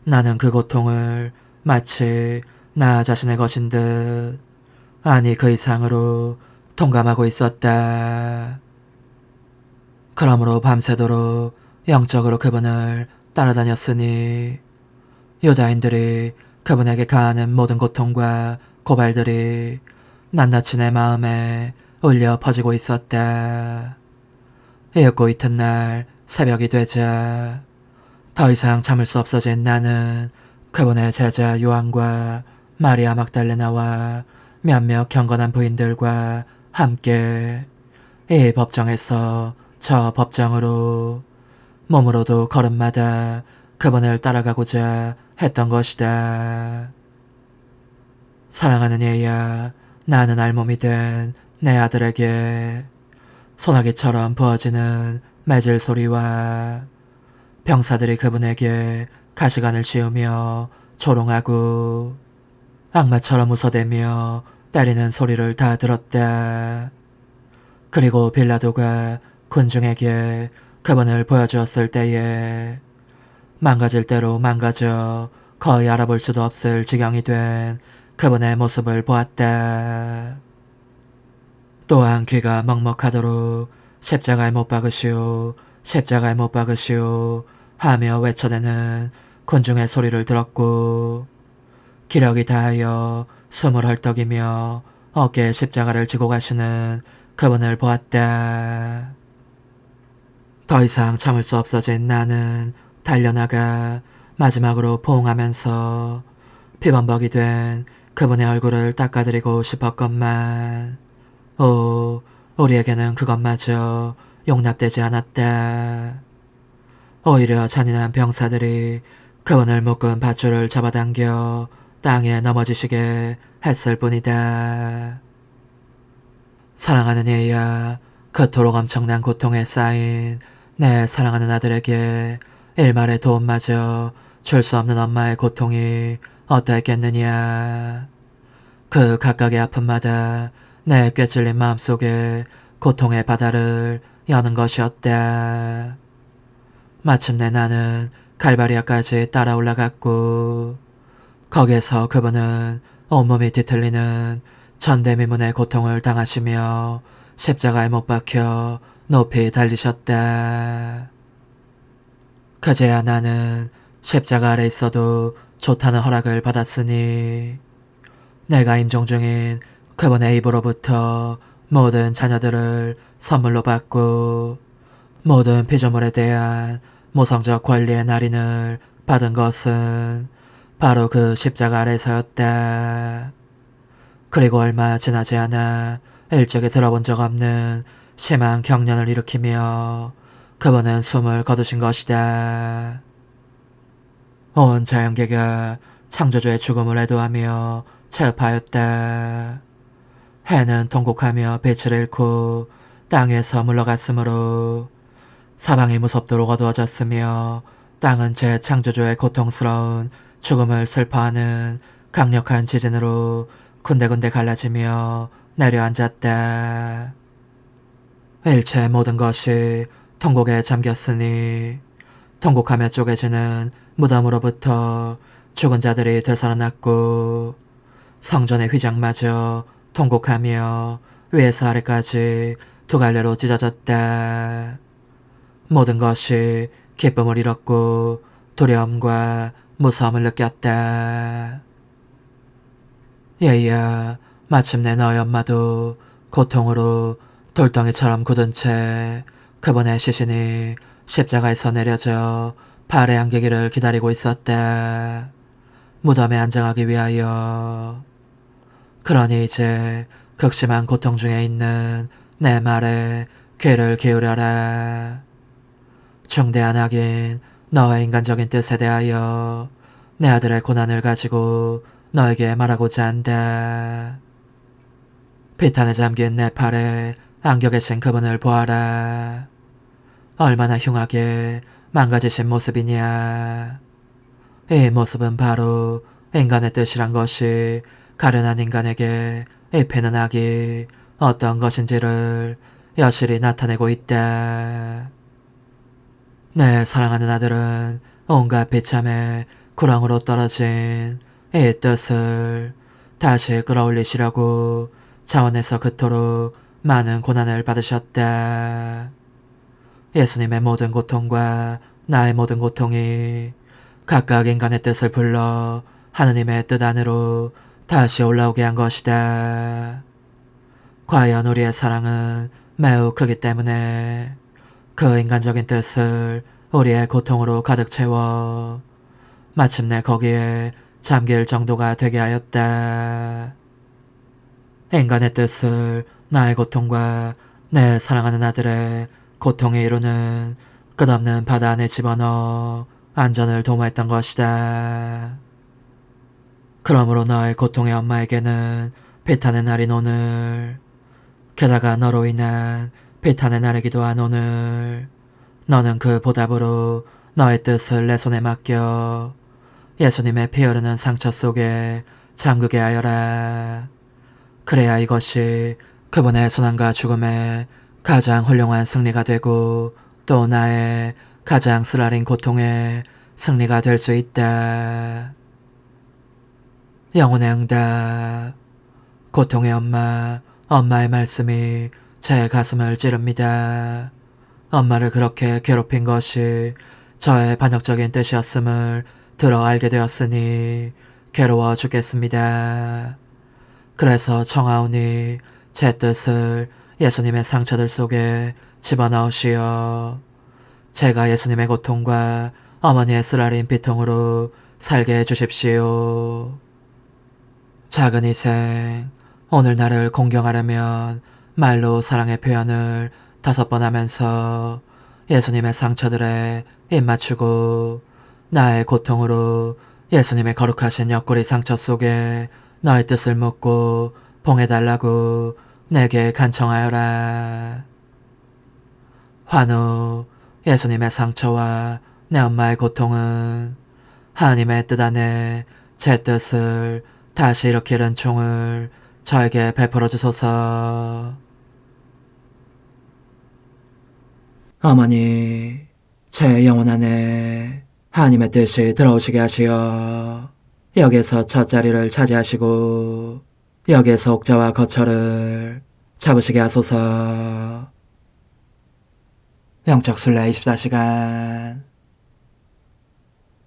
S1: 나는 그 고통을 마치 나 자신의 것인 듯 아니 그 이상으로 동감하고 있었다. 그러므로 밤새도록 영적으로 그분을 따라다녔으니 유다인들이 그분에게 가하는 모든 고통과 고발들이 낱낱이 내 마음에 울려 퍼지고 있었다. 이윽고 이튿날 새벽이 되자 더 이상 참을 수 없어진 나는 그분의 제자 요한과 마리아 막달레나와 몇몇 경건한 부인들과 함께 이 법정에서 저 법정으로 몸으로도 걸음마다 그분을 따라가고자 했던 것이다. 사랑하는 얘야, 나는 알몸이 된 내 아들에게 소나기처럼 부어지는 매질 소리와 병사들이 그분에게 가시관을 씌우며 조롱하고 악마처럼 웃어대며 때리는 소리를 다 들었다. 그리고 빌라도가 군중에게 그분을 보여주었을 때에 망가질 대로 망가져 거의 알아볼 수도 없을 지경이 된 그분의 모습을 보았다. 또한 귀가 먹먹하도록 십자가에 못 박으시오, 십자가에 못 박으시오 하며 외쳐대는 군중의 소리를 들었고 기력이 다하여 숨을 헐떡이며 어깨에 십자가를 지고 가시는 그분을 보았다. 더 이상 참을 수 없어진 나는 달려나가 마지막으로 포옹하면서 피범벅이 된 그분의 얼굴을 닦아드리고 싶었건만 오, 우리에게는 그것마저 용납되지 않았다. 오히려 잔인한 병사들이 그분을 묶은 밧줄을 잡아당겨 땅에 넘어지시게 했을 뿐이다. 사랑하는 얘야, 그토록 엄청난 고통에 쌓인 내 사랑하는 아들에게 일말의 도움마저 줄 수 없는 엄마의 고통이 어떠했겠느냐. 그 각각의 아픔마다 내 꿰찔린 마음속에 고통의 바다를 여는 것이었다. 마침내 나는 갈바리아까지 따라 올라갔고 거기에서 그분은 온몸이 뒤틀리는 전대미문의 고통을 당하시며 십자가에 못 박혀 높이 달리셨다. 그제야 나는 십자가 아래 있어도 좋다는 허락을 받았으니 내가 임종 중인 그분의 입으로부터 모든 자녀들을 선물로 받고 모든 피조물에 대한 모성적 권리의 날인을 받은 것은 바로 그 십자가 아래서였다. 그리고 얼마 지나지 않아 일찍이 들어본 적 없는 심한 경련을 일으키며 그분은 숨을 거두신 것이다. 온 자연계가 창조주의 죽음을 애도하며 체업하였다. 해는 통곡하며 빛을 잃고 땅 위에서 물러갔으므로 사방이 무섭도록 어두워졌으며 땅은 제 창조주의 고통스러운 죽음을 슬퍼하는 강력한 지진으로 군데군데 갈라지며 내려앉았다. 일체 모든 것이 통곡에 잠겼으니 통곡하며 쪼개지는 무덤으로부터 죽은 자들이 되살아났고 성전의 휘장마저 통곡하며 위에서 아래까지 두 갈래로 찢어졌다. 모든 것이 기쁨을 잃었고 두려움과 무서움을 느꼈다. 얘야, 마침내 너희 엄마도 고통으로 돌덩이처럼 굳은 채 그분의 시신이 십자가에서 내려져 발의 안개기를 기다리고 있었다. 무덤에 안장하기 위하여. 그러니 이제 극심한 고통 중에 있는 내 말에 귀를 기울여라. 중대한 악인 너의 인간적인 뜻에 대하여 내 아들의 고난을 가지고 너에게 말하고자 한다. 비탄에 잠긴 내 팔에 안겨 계신 그분을 보아라. 얼마나 흉하게 망가지신 모습이냐. 이 모습은 바로 인간의 뜻이란 것이 가련한 인간에게 입히는 악이 어떤 것인지를 여실히 나타내고 있다. 내 사랑하는 아들은 온갖 비참에 구렁으로 떨어진 이 뜻을 다시 끌어올리시려고 자원에서 그토록 많은 고난을 받으셨다. 예수님의 모든 고통과 나의 모든 고통이 각각 인간의 뜻을 불러 하느님의 뜻 안으로 다시 올라오게 한 것이다. 과연 우리의 사랑은 매우 크기 때문에 그 인간적인 뜻을 우리의 고통으로 가득 채워 마침내 거기에 잠길 정도가 되게 하였다. 인간의 뜻을 나의 고통과 내 사랑하는 아들의 고통에 이루는 끝없는 바다 안에 집어넣어 안전을 도모했던 것이다. 그러므로 너의 고통의 엄마에게는 비탄의 날인 오늘, 게다가 너로 인한 비탄의 날이기도 한 오늘, 너는 그 보답으로 너의 뜻을 내 손에 맡겨 예수님의 피 흐르는 상처 속에 잠그게 하여라. 그래야 이것이 그분의 순환과 죽음의 가장 훌륭한 승리가 되고 또 나의 가장 쓰라린 고통의 승리가 될 수 있다. 영혼의 응답. 고통의 엄마, 엄마의 말씀이 제 가슴을 찌릅니다. 엄마를 그렇게 괴롭힌 것이 저의 반역적인 뜻이었음을 들어 알게 되었으니 괴로워 죽겠습니다. 그래서 청하오니 제 뜻을 예수님의 상처들 속에 집어넣으시어 제가 예수님의 고통과 어머니의 쓰라린 비통으로 살게 해주십시오. 작은 희생, 오늘 나를 공경하려면 말로 사랑의 표현을 5번 하면서 예수님의 상처들에 입 맞추고 나의 고통으로 예수님의 거룩하신 옆구리 상처 속에 너의 뜻을 묻고 봉해달라고 내게 간청하여라. 환우, 예수님의 상처와 내 엄마의 고통은 하나님의 뜻 안에 제 뜻을 다시 일으킬 은총을 저에게 베풀어 주소서. 어머니, 제 영혼 안에 하나님의 뜻이 들어오시게 하시어 여기에서 첫 자리를 차지하시고 여기에서 옥자와 거처를 잡으시게 하소서. 영적 순례 24시간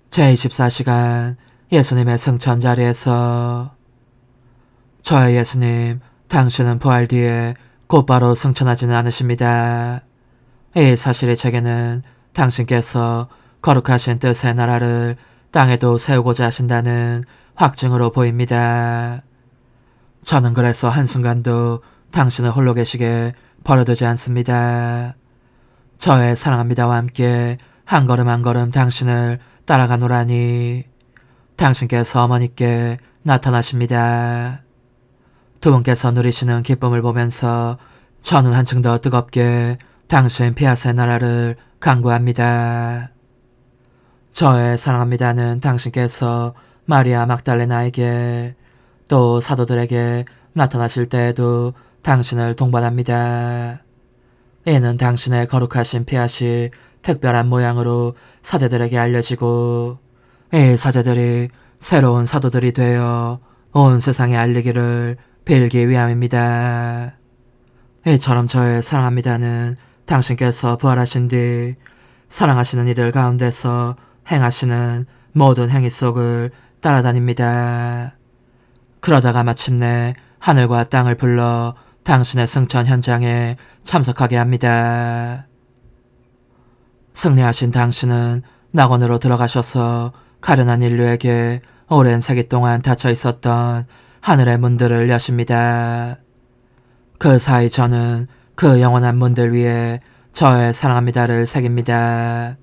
S1: 제24시간 예수님의 승천 자리에서 저의 예수님, 당신은 부활 뒤에 곧바로 승천하지는 않으십니다. 이 사실이 제게는 당신께서 거룩하신 뜻의 나라를 땅에도 세우고자 하신다는 확증으로 보입니다. 저는 그래서 한순간도 당신을 홀로 계시게 버려두지 않습니다. 저의 사랑합니다와 함께 한 걸음 한 걸음 당신을 따라가노라니 당신께서 어머니께 나타나십니다. 두 분께서 누리시는 기쁨을 보면서 저는 한층 더 뜨겁게 당신 피아스의 나라를 간구합니다. 저의 사랑합니다는 당신께서 마리아 막달레나에게 또 사도들에게 나타나실 때에도 당신을 동반합니다. 이는 당신의 거룩하신 피아시 특별한 모양으로 사제들에게 알려지고 이 사제들이 새로운 사도들이 되어 온 세상에 알리기를 빌기 위함입니다. 이처럼 저의 사랑합니다는 당신께서 부활하신 뒤 사랑하시는 이들 가운데서 행하시는 모든 행위 속을 따라다닙니다. 그러다가 마침내 하늘과 땅을 불러 당신의 승천 현장에 참석하게 합니다. 승리하신 당신은 낙원으로 들어가셔서 가련한 인류에게 오랜 세기 동안 닫혀 있었던 하늘의 문들을 여십니다. 그 사이 저는 그 영원한 문들 위에 저의 사랑합니다를 새깁니다.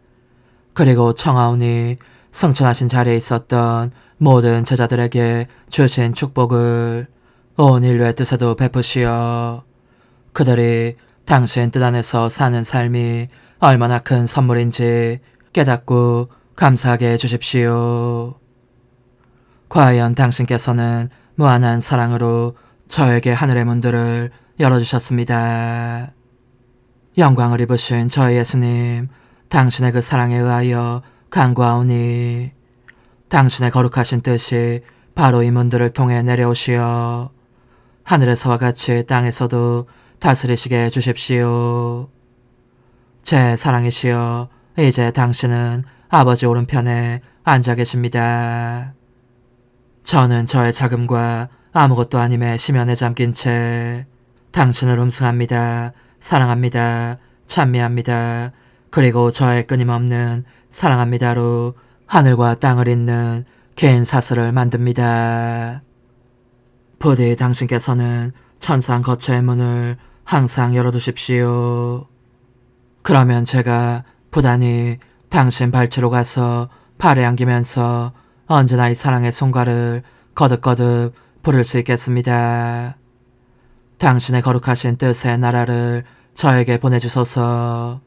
S1: 그리고 청하오니 승천하신 자리에 있었던 모든 제자들에게 주신 축복을 온 인류의 뜻에도 베푸시어 그들이 당신 뜻 안에서 사는 삶이 얼마나 큰 선물인지 깨닫고 감사하게 해주십시오. 과연 당신께서는 무한한 사랑으로 저에게 하늘의 문들을 열어주셨습니다. 영광을 입으신 저의 예수님, 당신의 그 사랑에 의하여 간구하오니 당신의 거룩하신 뜻이 바로 이 문들을 통해 내려오시어 하늘에서와 같이 땅에서도 다스리시게 해주십시오. 제 사랑이시여, 이제 당신은 아버지 오른편에 앉아 계십니다. 저는 저의 자금과 아무것도 아님의 심연에 잠긴 채 당신을 음승합니다. 사랑합니다. 찬미합니다. 그리고 저의 끊임없는 사랑합니다로 하늘과 땅을 잇는 긴 사슬을 만듭니다. 부디 당신께서는 천상 거처의 문을 항상 열어두십시오. 그러면 제가 부단히 당신 발치로 가서 팔에 안기면서 언제나 이 사랑의 손가를 거듭거듭 부를 수 있겠습니다. 당신의 거룩하신 뜻의 나라를 저에게 보내주소서.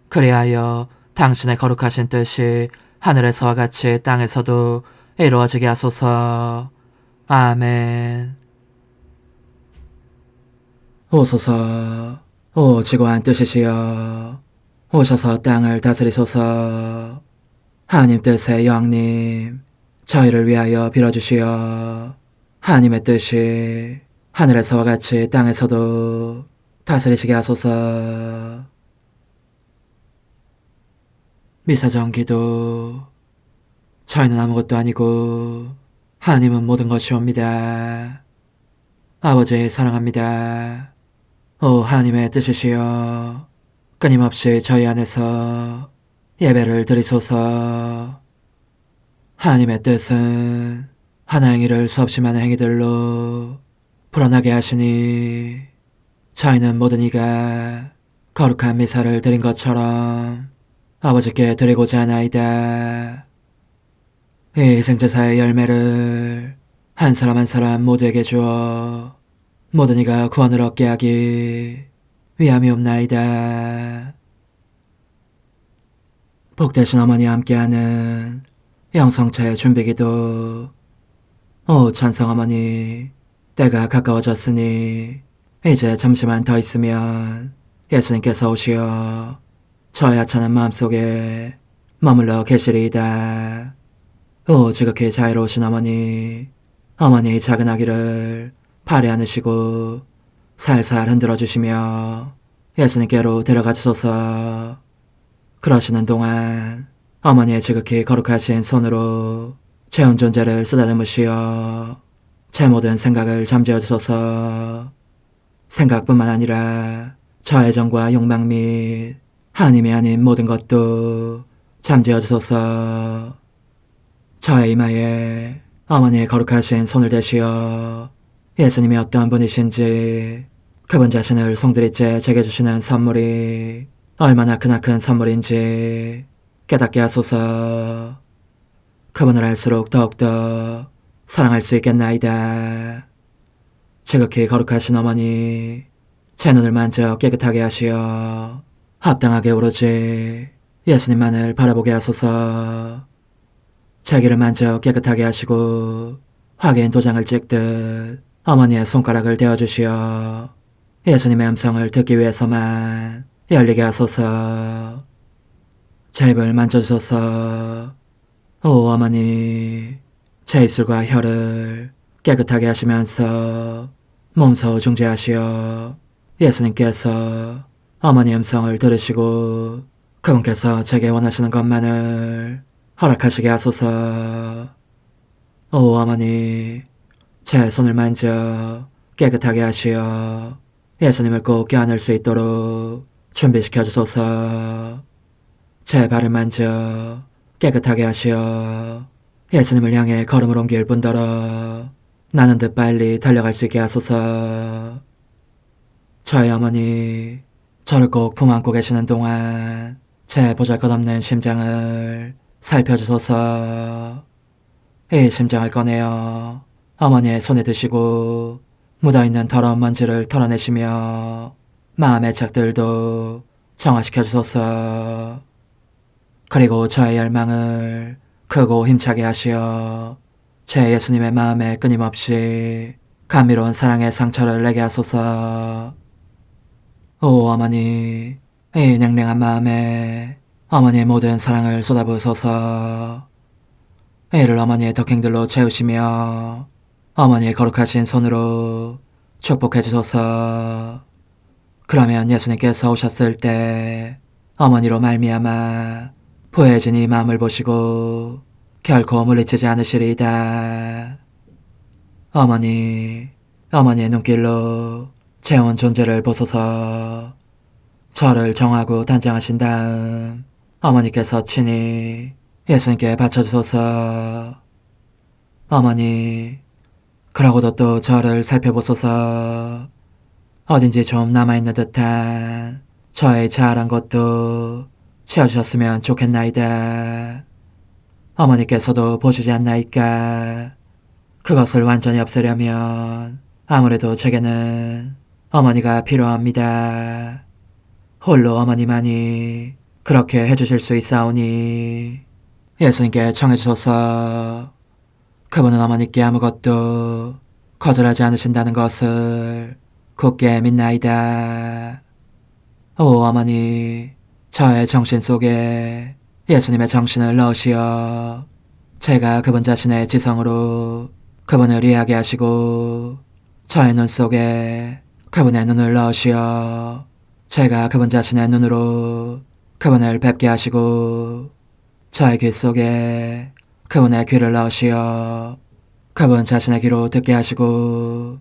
S1: 그리하여 당신의 거룩하신 뜻이 하늘에서와 같이 땅에서도 이루어지게 하소서. 아멘. 오소서. 오 지고한 뜻이시여, 오셔서 땅을 다스리소서. 하나님 뜻의 여왕님, 저희를 위하여 빌어주시어 하나님의 뜻이 하늘에서와 같이 땅에서도 다스리시게 하소서. 미사정 기도. 저희는 아무것도 아니고 하나님은 모든 것이옵니다. 아버지 사랑합니다. 오 하나님의 뜻이시여, 끊임없이 저희 안에서 예배를 드리소서. 하나님의 뜻은 하나 행위를 수없이 많은 행위들로 불어나게 하시니 저희는 모든 이가 거룩한 미사를 드린 것처럼 아버지께 드리고자 하나이다. 이 생제사의 열매를 한 사람 한 사람 모두에게 주어 모든 이가 구원을 얻게 하기 위함이옵나이다. 복되신 어머니와 함께하는 영성차의 준비기도. 오 찬성 어머니, 때가 가까워졌으니 이제 잠시만 더 있으면 예수님께서 오시어 저의 하찮은 마음속에 머물러 계시리이다. 오 지극히 자유로우신 어머니, 어머니의 작은 아기를 팔에 안으시고 살살 흔들어 주시며 예수님께로 데려가 주소서. 그러시는 동안 어머니의 지극히 거룩하신 손으로 제 온 존재를 쓰다듬으시어 제 모든 생각을 잠재워 주소서. 생각뿐만 아니라 저의 정과 욕망 및 하나님이 아닌 모든 것도 잠재워 주소서. 저의 이마에 어머니의 거룩하신 손을 대시어 예수님이 어떤 분이신지, 그분 자신을 송두리째 제게 주시는 선물이 얼마나 크나큰 선물인지 깨닫게 하소서. 그분을 알수록 더욱더 사랑할 수 있겠나이다. 지극히 거룩하신 어머니, 제 눈을 만져 깨끗하게 하시어 합당하게 오로지 예수님만을 바라보게 하소서. 제 귀를 만져 깨끗하게 하시고 확인 도장을 찍듯 어머니의 손가락을 대어주시어 예수님의 음성을 듣기 위해서만 열리게 하소서. 제 입을 만져주소서. 오 어머니, 제 입술과 혀를 깨끗하게 하시면서 몸소 중재하시어 예수님께서 어머니 음성을 들으시고 그분께서 제게 원하시는 것만을 허락하시게 하소서. 오 어머니, 제 손을 만져 깨끗하게 하시어 예수님을 꼭 껴안을 수 있도록 준비시켜 주소서. 제 발을 만져 깨끗하게 하시어 예수님을 향해 걸음을 옮길 뿐더러 나는 듯 빨리 달려갈 수 있게 하소서. 저의 어머니, 저를 꼭 품안고 계시는 동안 제 보잘것없는 심장을 살펴주소서. 이 심장을 꺼내어 어머니의 손에 드시고 묻어있는 더러운 먼지를 털어내시며 마음의 착들도 정화시켜 주소서. 그리고 저의 열망을 크고 힘차게 하시어 제 예수님의 마음에 끊임없이 감미로운 사랑의 상처를 내게 하소서. 오 어머니, 이 냉랭한 마음에 어머니의 모든 사랑을 쏟아부으소서. 이를 어머니의 덕행들로 채우시며 어머니의 거룩하신 손으로 축복해 주소서. 그러면 예수님께서 오셨을 때 어머니로 말미암아 부해진 이 마음을 보시고 결코 물리치지 않으시리이다. 어머니, 어머니의 눈길로 제 온 존재를 보소서. 저를 정하고 단장하신 다음 어머니께서 친히 예수님께 바쳐주소서. 어머니, 그러고도 또 저를 살펴보소서. 어딘지 좀 남아있는 듯한 저의 자아란 것도 채워주셨으면 좋겠나이다. 어머니께서도 보시지 않나이까? 그것을 완전히 없애려면 아무래도 제게는 어머니가 필요합니다. 홀로 어머니만이 그렇게 해주실 수 있사오니 예수님께 청해주소서. 그분은 어머니께 아무것도 거절하지 않으신다는 것을 굳게 믿나이다. 오 어머니, 저의 정신 속에 예수님의 정신을 넣으시어 제가 그분 자신의 지성으로 그분을 이해하게 하시고 저의 눈 속에 그분의 눈을 넣으시어 제가 그분 자신의 눈으로 그분을 뵙게 하시고 저의 귀 속에 그분의 귀를 넣으시어 그분 자신의 귀로 듣게 하시고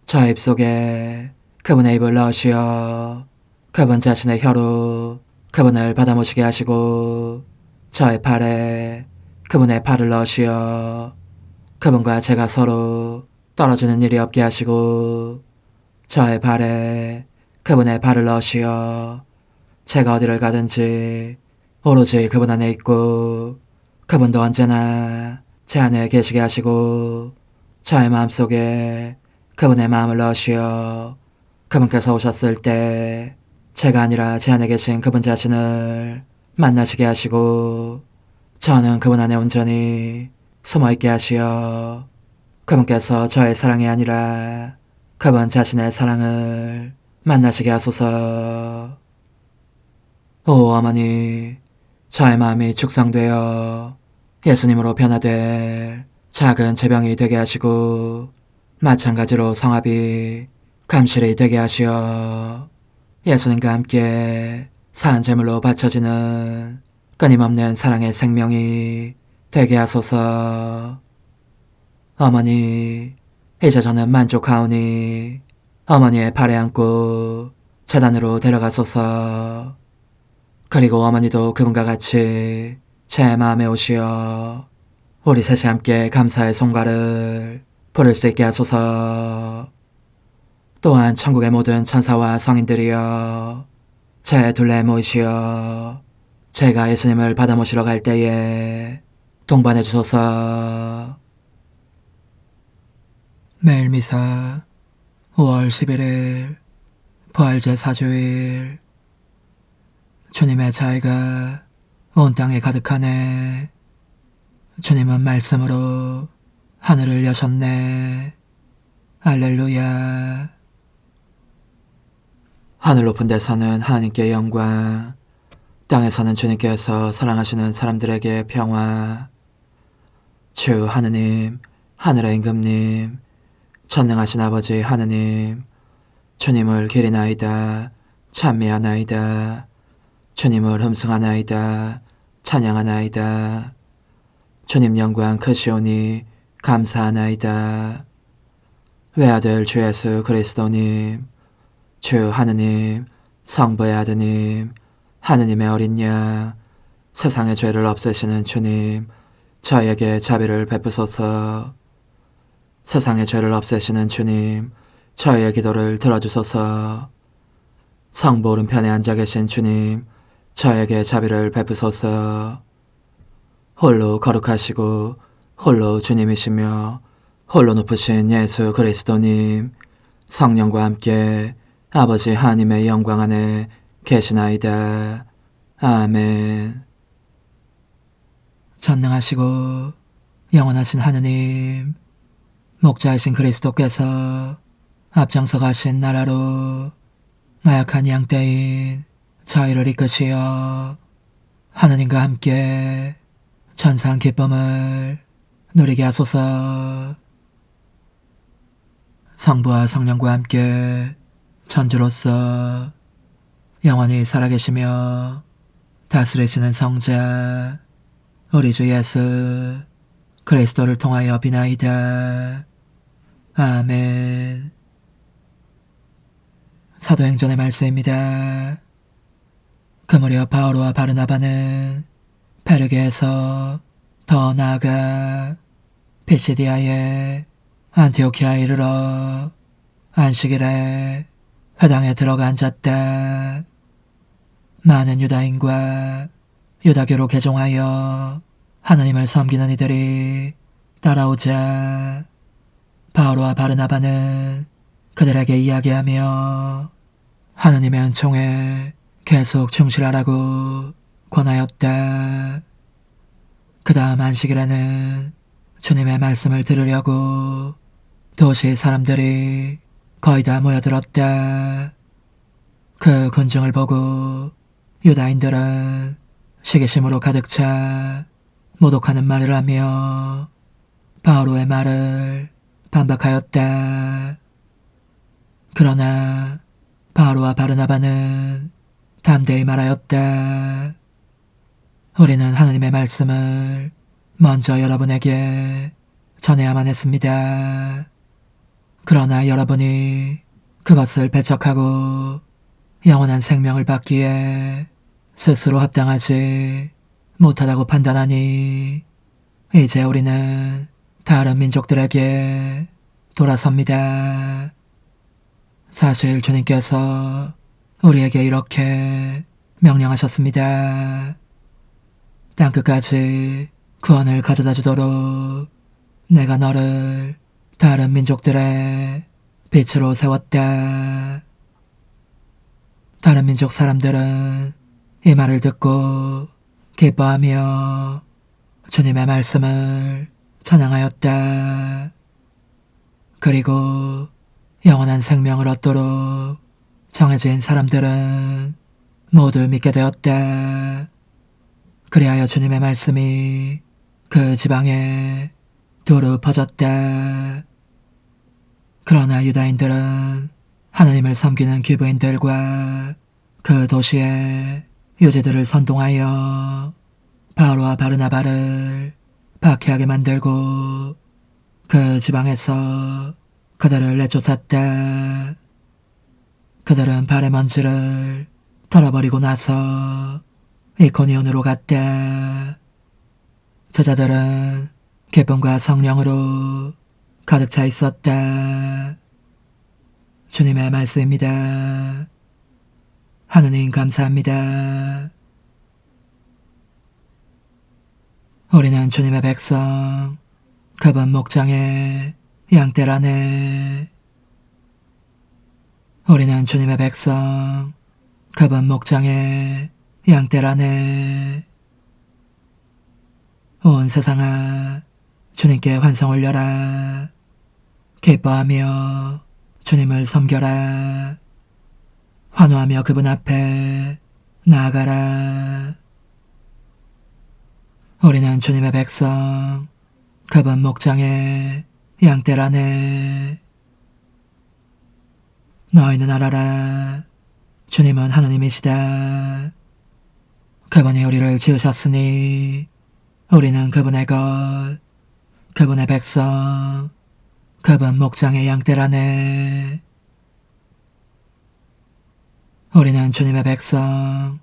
S1: 저의 입 속에 그분의 입을 넣으시어 그분 자신의 혀로 그분을 받아모시게 하시고 저의 팔에 그분의 팔을 넣으시어 그분과 제가 서로 떨어지는 일이 없게 하시고 저의 발에 그분의 발을 넣으시어 제가 어디를 가든지 오로지 그분 안에 있고 그분도 언제나 제 안에 계시게 하시고 저의 마음속에 그분의 마음을 넣으시어 그분께서 오셨을 때 제가 아니라 제 안에 계신 그분 자신을 만나시게 하시고 저는 그분 안에 온전히 숨어있게 하시어 그분께서 저의 사랑이 아니라 그분 자신의 사랑을 만나시게 하소서. 오 어머니, 저의 마음이 축성되어 예수님으로 변화될 작은 제병이 되게 하시고 마찬가지로 성합이 감실이 되게 하시어 예수님과 함께 산 제물로 바쳐지는 끊임없는 사랑의 생명이 되게 하소서. 어머니, 이제 저는 만족하오니 어머니의 발에 안고 재단으로 데려가소서. 그리고 어머니도 그분과 같이 제 마음에 오시어 우리 셋이 함께 감사의 송가를 부를 수 있게 하소서. 또한 천국의 모든 천사와 성인들이여 제 둘레에 모이시어 제가 예수님을 받아 모시러 갈 때에 동반해 주소서. 매일 미사 5월 11일 부활제 4주일. 주님의 자애가 온 땅에 가득하네. 주님은 말씀으로 하늘을 여셨네. 할렐루야. 하늘 높은 데서는 하나님께 영광, 땅에서는 주님께서 사랑하시는 사람들에게 평화. 주 하느님, 하늘의 임금님, 전능하신 아버지 하느님, 주님을 기리나이다, 찬미하나이다, 주님을 흠숭하나이다, 찬양하나이다. 주님 영광 크시오니 감사하나이다. 외아들 주 예수 그리스도님, 주 하느님, 성부의 아드님, 하느님의 어린 양, 세상의 죄를 없애시는 주님, 저에게 자비를 베푸소서. 세상의 죄를 없애시는 주님, 저희의 기도를 들어주소서. 성부 오른편에 앉아 계신 주님, 저에게 자비를 베푸소서. 홀로 거룩하시고 홀로 주님이시며 홀로 높으신 예수 그리스도님, 성령과 함께 아버지 하나님의 영광 안에 계시나이다. 아멘. 전능하시고 영원하신 하느님, 목자이신 그리스도께서 앞장서 가신 나라로 나약한 양떼인 저희를 이끄시어 하느님과 함께 천상 기쁨을 누리게 하소서. 성부와 성령과 함께 천주로서 영원히 살아계시며 다스리시는 성자 우리 주 예수 그리스도를 통하여 비나이다. 아멘. 사도행전의 말씀입니다. 그 무렵 바오로와 바르나바는 베르게에서 더 나아가 피시디아의 안티오키아에 이르러 안식일에 회당에 들어가 앉았다. 많은 유다인과 유다교로 개종하여 하나님을 섬기는 이들이 따라오자 바오로와 바르나바는 그들에게 이야기하며 하느님의 은총에 계속 충실하라고 권하였다. 그 다음 안식일에는 주님의 말씀을 들으려고 도시 사람들이 거의 다 모여들었다. 그 군중을 보고 유다인들은 시기심으로 가득 차 모독하는 말을 하며 바오로의 말을 반박하였다. 그러나 바오로와 바르나바는 담대히 말하였다. 우리는 하느님의 말씀을 먼저 여러분에게 전해야만 했습니다. 그러나 여러분이 그것을 배척하고 영원한 생명을 받기에 스스로 합당하지 못하다고 판단하니 이제 우리는 다른 민족들에게 돌아섭니다. 사실 주님께서 우리에게 이렇게 명령하셨습니다. 땅끝까지 구원을 가져다 주도록 내가 너를 다른 민족들의 빛으로 세웠다. 다른 민족 사람들은 이 말을 듣고 기뻐하며 주님의 말씀을 찬양하였다. 그리고 영원한 생명을 얻도록 정해진 사람들은 모두 믿게 되었다. 그리하여 주님의 말씀이 그 지방에 두루 퍼졌다. 그러나 유다인들은 하나님을 섬기는 귀부인들과 그 도시의 유지들을 선동하여 바울과 바르나바를 박해하게 만들고 그 지방에서 그들을 내쫓았다. 그들은 발의 먼지를 털어버리고 나서 이코니온으로 갔다. 제자들은 기쁨과 성령으로 가득 차 있었다. 주님의 말씀입니다. 하느님 감사합니다. 우리는 주님의 백성, 그분 목장의 양떼라네. 우리는 주님의 백성, 그분 목장의 양떼라네. 온 세상아, 주님께 환성 올려라. 기뻐하며 주님을 섬겨라. 환호하며 그분 앞에 나아가라. 우리는 주님의 백성, 그분 목장의 양떼라네. 너희는 알아라. 주님은 하나님이시다. 그분이 우리를 지으셨으니 우리는 그분의 것, 그분의 백성, 그분 목장의 양떼라네. 우리는 주님의 백성,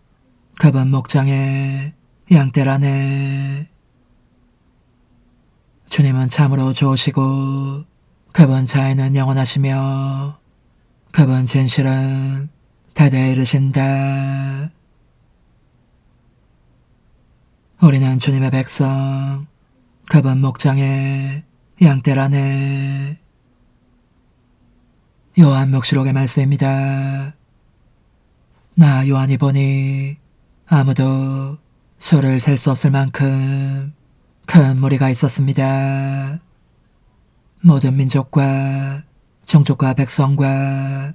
S1: 그분 목장의 양떼라네. 주님은 참으로 좋으시고 그분 자애는 영원하시며 그분 진실은 대대에 이르신다. 우리는 주님의 백성, 그분 목장의 양떼라네. 요한 묵시록의 말씀입니다. 나 요한이 보니 아무도 수를 셀 수 없을 만큼 큰 무리가 있었습니다. 모든 민족과 종족과 백성과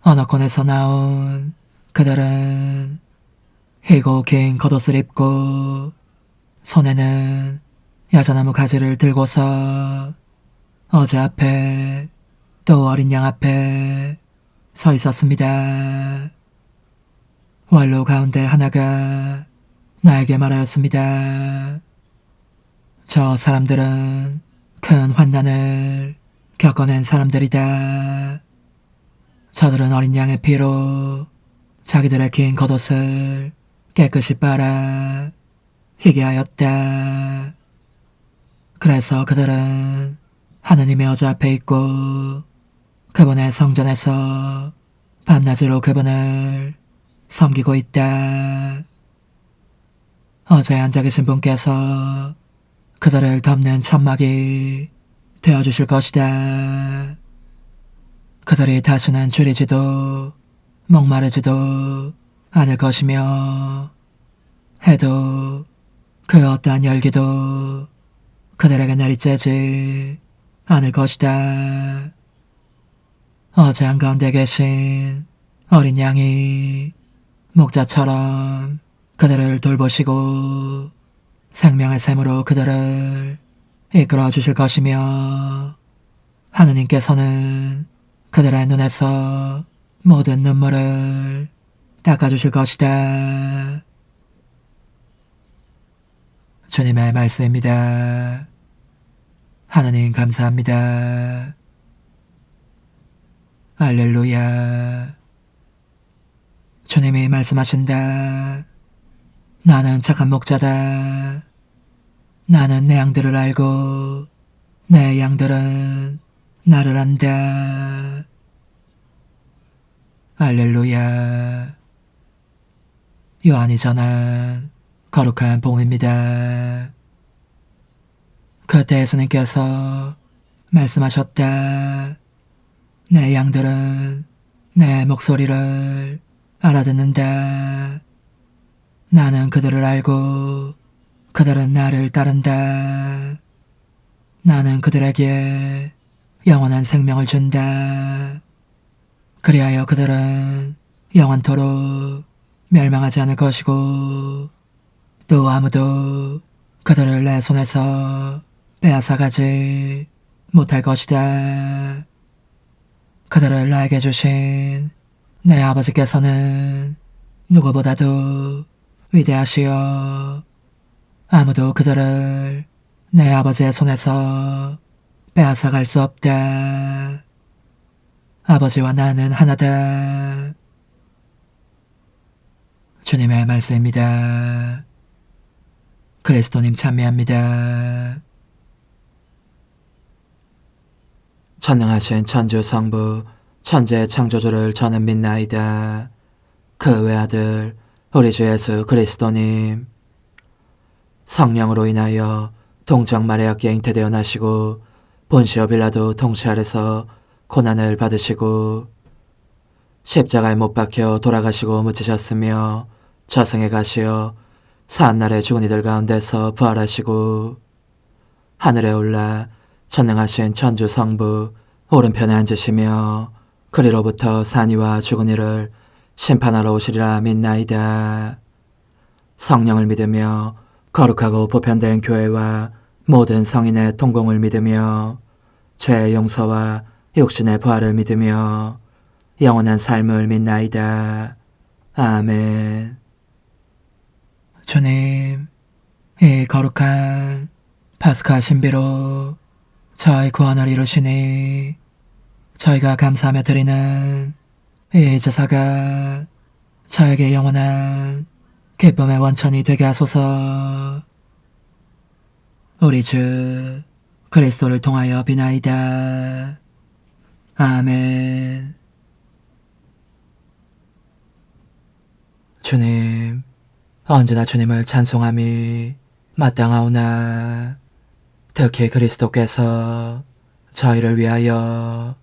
S1: 언어권에서 나온 그들은 희고 긴 겉옷을 입고 손에는 야자나무 가지를 들고서 어제 앞에 또 어린 양 앞에 서 있었습니다. 원로 가운데 하나가 나에게 말하였습니다. 저 사람들은 큰 환난을 겪어낸 사람들이다. 저들은 어린 양의 피로 자기들의 긴 겉옷을 깨끗이 빨아 희게 하였다. 그래서 그들은 하느님의 어자 앞에 있고 그분의 성전에서 밤낮으로 그분을 섬기고 있다. 어제 앉아 계신 분께서 그들을 덮는 천막이 되어주실 것이다. 그들이 다시는 줄이지도 목마르지도 않을 것이며 해도 그 어떠한 열기도 그들에게 내리쬐지 않을 것이다. 어제 한가운데 계신 어린 양이 목자처럼 그들을 돌보시고 생명의 샘으로 그들을 이끌어 주실 것이며 하느님께서는 그들의 눈에서 모든 눈물을 닦아주실 것이다. 주님의 말씀입니다. 하느님 감사합니다. 할렐루야. 주님이 말씀하신다. 나는 착한 목자다. 나는 내 양들을 알고 내 양들은 나를 안다. 할렐루야. 요한이 전한 거룩한 복음입니다. 그때 예수님께서 말씀하셨다. 내 양들은 내 목소리를 알아듣는다. 나는 그들을 알고 그들은 나를 따른다. 나는 그들에게 영원한 생명을 준다. 그리하여 그들은 영원토록 멸망하지 않을 것이고 또 아무도 그들을 내 손에서 빼앗아가지 못할 것이다. 그들을 나에게 주신 내 아버지께서는 누구보다도 위대하시오. 아무도 그들을 내 아버지의 손에서 빼앗아갈 수 없다. 아버지와 나는 하나다. 주님의 말씀입니다. 그리스도님 찬미합니다. 전능하신 천주 성부 천지의 창조주를 저는 믿나이다. 그 외아들 우리 주 예수 그리스도님 성령으로 인하여 동정 마리아께 잉태되어 나시고 본시오 빌라도 통치 아래서 고난을 받으시고 십자가에 못 박혀 돌아가시고 묻히셨으며 저승에 가시어 사한날에 죽은 이들 가운데서 부활하시고 하늘에 올라 전능하신 천주 성부 오른편에 앉으시며 그리로부터 산이와 죽은 이를 심판하러 오시리라 믿나이다. 성령을 믿으며 거룩하고 보편된 교회와 모든 성인의 통공을 믿으며 죄의 용서와 육신의 부활을 믿으며 영원한 삶을 믿나이다. 아멘. 주님, 이 거룩한 파스카 신비로 저희 구원을 이루시니 저희가 감사하며 드리는 이 제사가 저에게 영원한 기쁨의 원천이 되게 하소서. 우리 주 그리스도를 통하여 비나이다. 아멘. 주님, 언제나 주님을 찬송함이 마땅하오나 특히 그리스도께서 저희를 위하여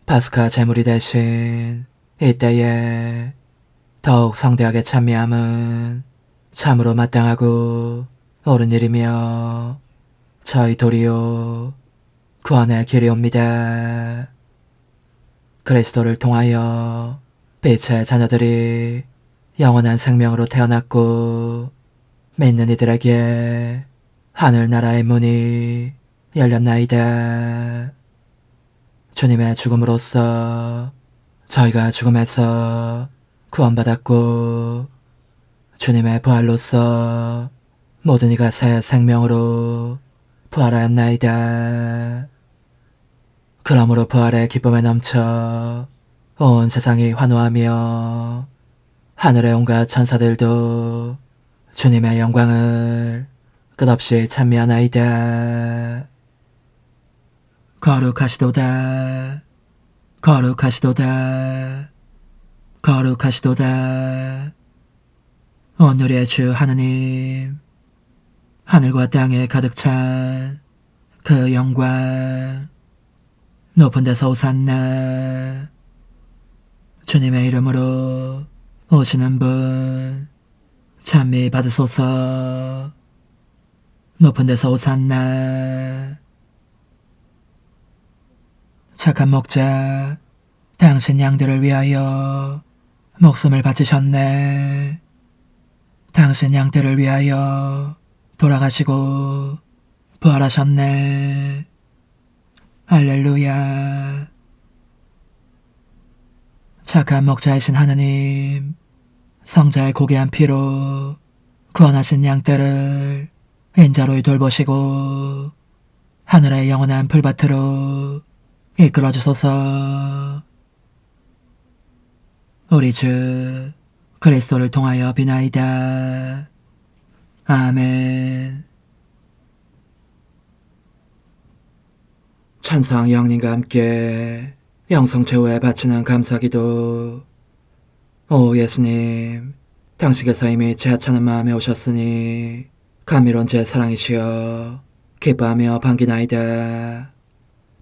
S1: 파스카 제물이 되신 이때에 더욱 성대하게 찬미함은 참으로 마땅하고 옳은 일이며 저희 도리요 구원의 길이옵니다. 그리스도를 통하여 빛의 자녀들이 영원한 생명으로 태어났고 믿는 이들에게 하늘나라의 문이 열렸나이다. 주님의 죽음으로써 저희가 죽음에서 구원받았고 주님의 부활로써 모든 이가 새 생명으로 부활하였나이다. 그러므로 부활의 기쁨에 넘쳐 온 세상이 환호하며 하늘의 온갖 천사들도 주님의 영광을 끝없이 찬미하나이다. 거룩하시도다. 거룩하시도다. 거룩하시도다. 오늘의 주 하느님, 하늘과 땅에 가득 찬 그 영광, 높은 데서 오산나. 주님의 이름으로 오시는 분 찬미 받으소서. 높은 데서 오산나. 착한 목자, 당신 양들을 위하여 목숨을 바치셨네. 당신 양들을 위하여 돌아가시고 부활하셨네. 할렐루야. 착한 목자이신 하느님, 성자의 고귀한 피로 구원하신 양떼를 인자로이 돌보시고 하늘의 영원한 풀밭으로 이끌어주소서. 우리 주 그리스도를 통하여 비나이다. 아멘. 천상 영님과 함께 영성 최후에 바치는 감사기도. 오 예수님, 당신께서 이미 제 하찮은 마음에 오셨으니 감미로운 제 사랑이시여 기뻐하며 반기나이다.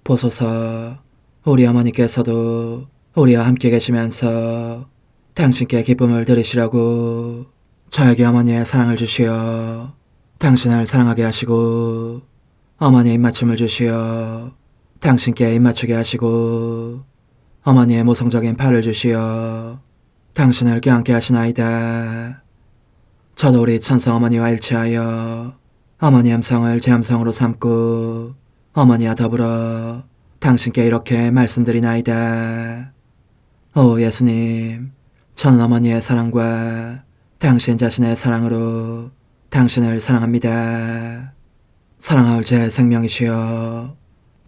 S1: 보소서, 우리 어머니께서도 우리와 함께 계시면서 당신께 기쁨을 드리시라고 저에게 어머니의 사랑을 주시어 당신을 사랑하게 하시고 어머니의 입맞춤을 주시어 당신께 입맞추게 하시고 어머니의 모성적인 팔을 주시어 당신을 껴안게 하시나이다. 저도 우리 천성 어머니와 일치하여 어머니 음성을 제 음성으로 삼고 어머니와 더불어 당신께 이렇게 말씀드리나이다. 오 예수님, 저는 어머니의 사랑과 당신 자신의 사랑으로 당신을 사랑합니다. 사랑하올 제 생명이시여,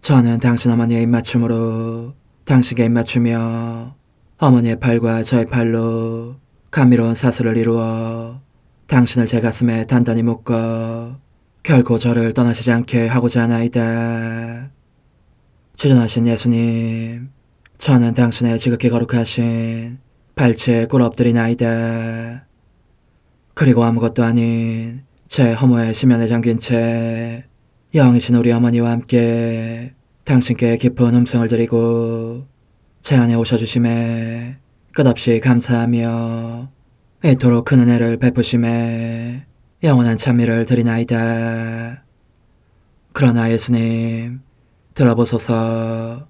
S1: 저는 당신 어머니의 입맞춤으로 당신께 입맞추며 어머니의 팔과 저의 팔로 감미로운 사슬을 이루어 당신을 제 가슴에 단단히 묶어 결코 저를 떠나시지 않게 하고자 하나이다. 지존하신 예수님, 저는 당신의 지극히 거룩하신 발치에 꿇어 엎드리나이다. 그리고 아무것도 아닌 제 허무의 심연에 잠긴 채 영이신 우리 어머니와 함께 당신께 깊은 음성을 드리고 제 안에 오셔주심에 끝없이 감사하며 이토록 큰 은혜를 베푸심에 영원한 찬미를 드리나이다. 그러나 예수님, 들어보소서.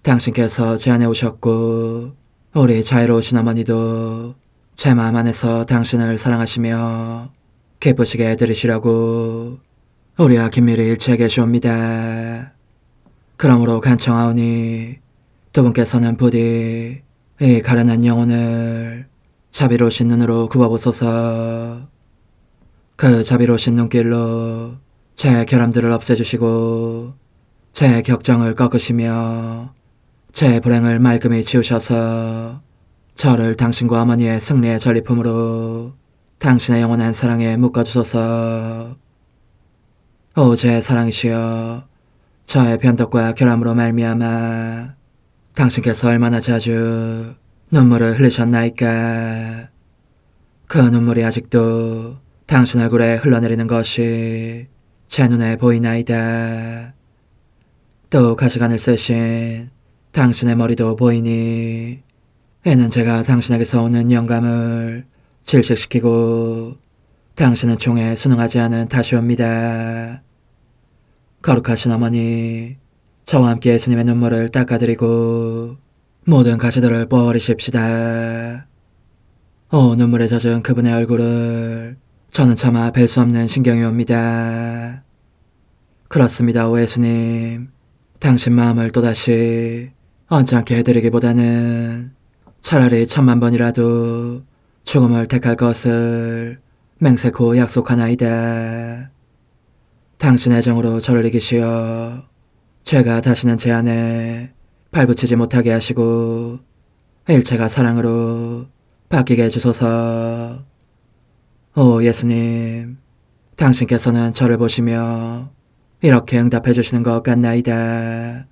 S1: 당신께서 제 안에 오셨고 우리 자애로우신 어머니도 제 마음 안에서 당신을 사랑하시며 기쁘시게 들으시라고 우리와 긴밀히 일치해 계시옵니다. 그러므로 간청하오니 두 분께서는 부디 이 가련한 영혼을 자비로우신 눈으로 굽어보소서. 그 자비로우신 눈길로 제 결함들을 없애주시고 제 격정을 꺾으시며 제 불행을 말끔히 지우셔서 저를 당신과 어머니의 승리의 전리품으로 당신의 영원한 사랑에 묶어주소서. 오 제 사랑이시여, 저의 변덕과 결함으로 말미암아 당신께서 얼마나 자주 눈물을 흘리셨나이까. 그 눈물이 아직도 당신 얼굴에 흘러내리는 것이 제 눈에 보이나이다. 또 가시관을 쓰신 당신의 머리도 보이니 이는 제가 당신에게서 오는 영감을 질식시키고 당신은 총에 순응하지 않은 탓이옵니다. 거룩하신 어머니, 저와 함께 예수님의 눈물을 닦아드리고 모든 가시들을 뽑아버리십시다. 오 눈물에 젖은 그분의 얼굴을 저는 차마 뵐 수 없는 신경이 옵니다. 그렇습니다, 오 예수님. 당신 마음을 또다시 언짢게 해드리기보다는 차라리 10,000,000번이라도 죽음을 택할 것을 맹세코 약속하나이다. 당신의 정으로 저를 이기시어 죄가 다시는 제 안에 발붙이지 못하게 하시고 일체가 사랑으로 바뀌게 해주소서. 오 예수님, 당신께서는 저를 보시며 이렇게 응답해 주시는 것 같나이다.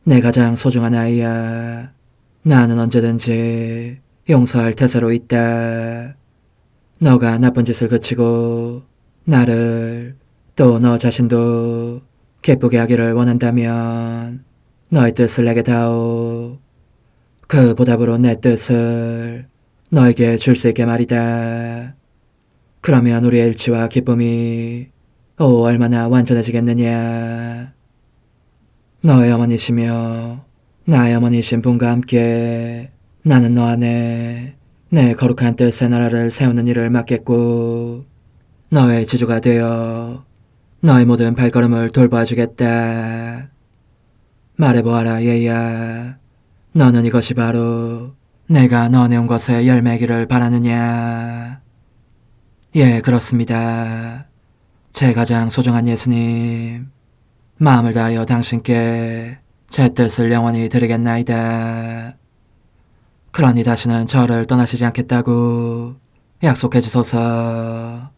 S1: 내 가장 소중한 아이야, 나는 언제든지 용서할 태세로 있다. 너가 나쁜 짓을 그치고 나를 또 너 자신도 기쁘게 하기를 원한다면 너의 뜻을 내게 다오. 그 보답으로 내 뜻을 너에게 줄 수 있게 말이다. 그러면 우리의 일치와 기쁨이 얼마나 완전해지겠느냐. 너의 어머니시며 나의 어머니신 분과 함께 나는 너 안에 내 거룩한 뜻의 나라를 세우는 일을 맡겠고 너의 지주가 되어 너의 모든 발걸음을 돌봐주겠다. 말해보아라 얘야, 너는 이것이 바로 내가 너한테 온 것의 열매기를 바라느냐. 예, 그렇습니다. 제 가장 소중한 예수님, 마음을 다하여 당신께 제 뜻을 영원히 드리겠나이다. 그러니 다시는 저를 떠나시지 않겠다고 약속해 주소서.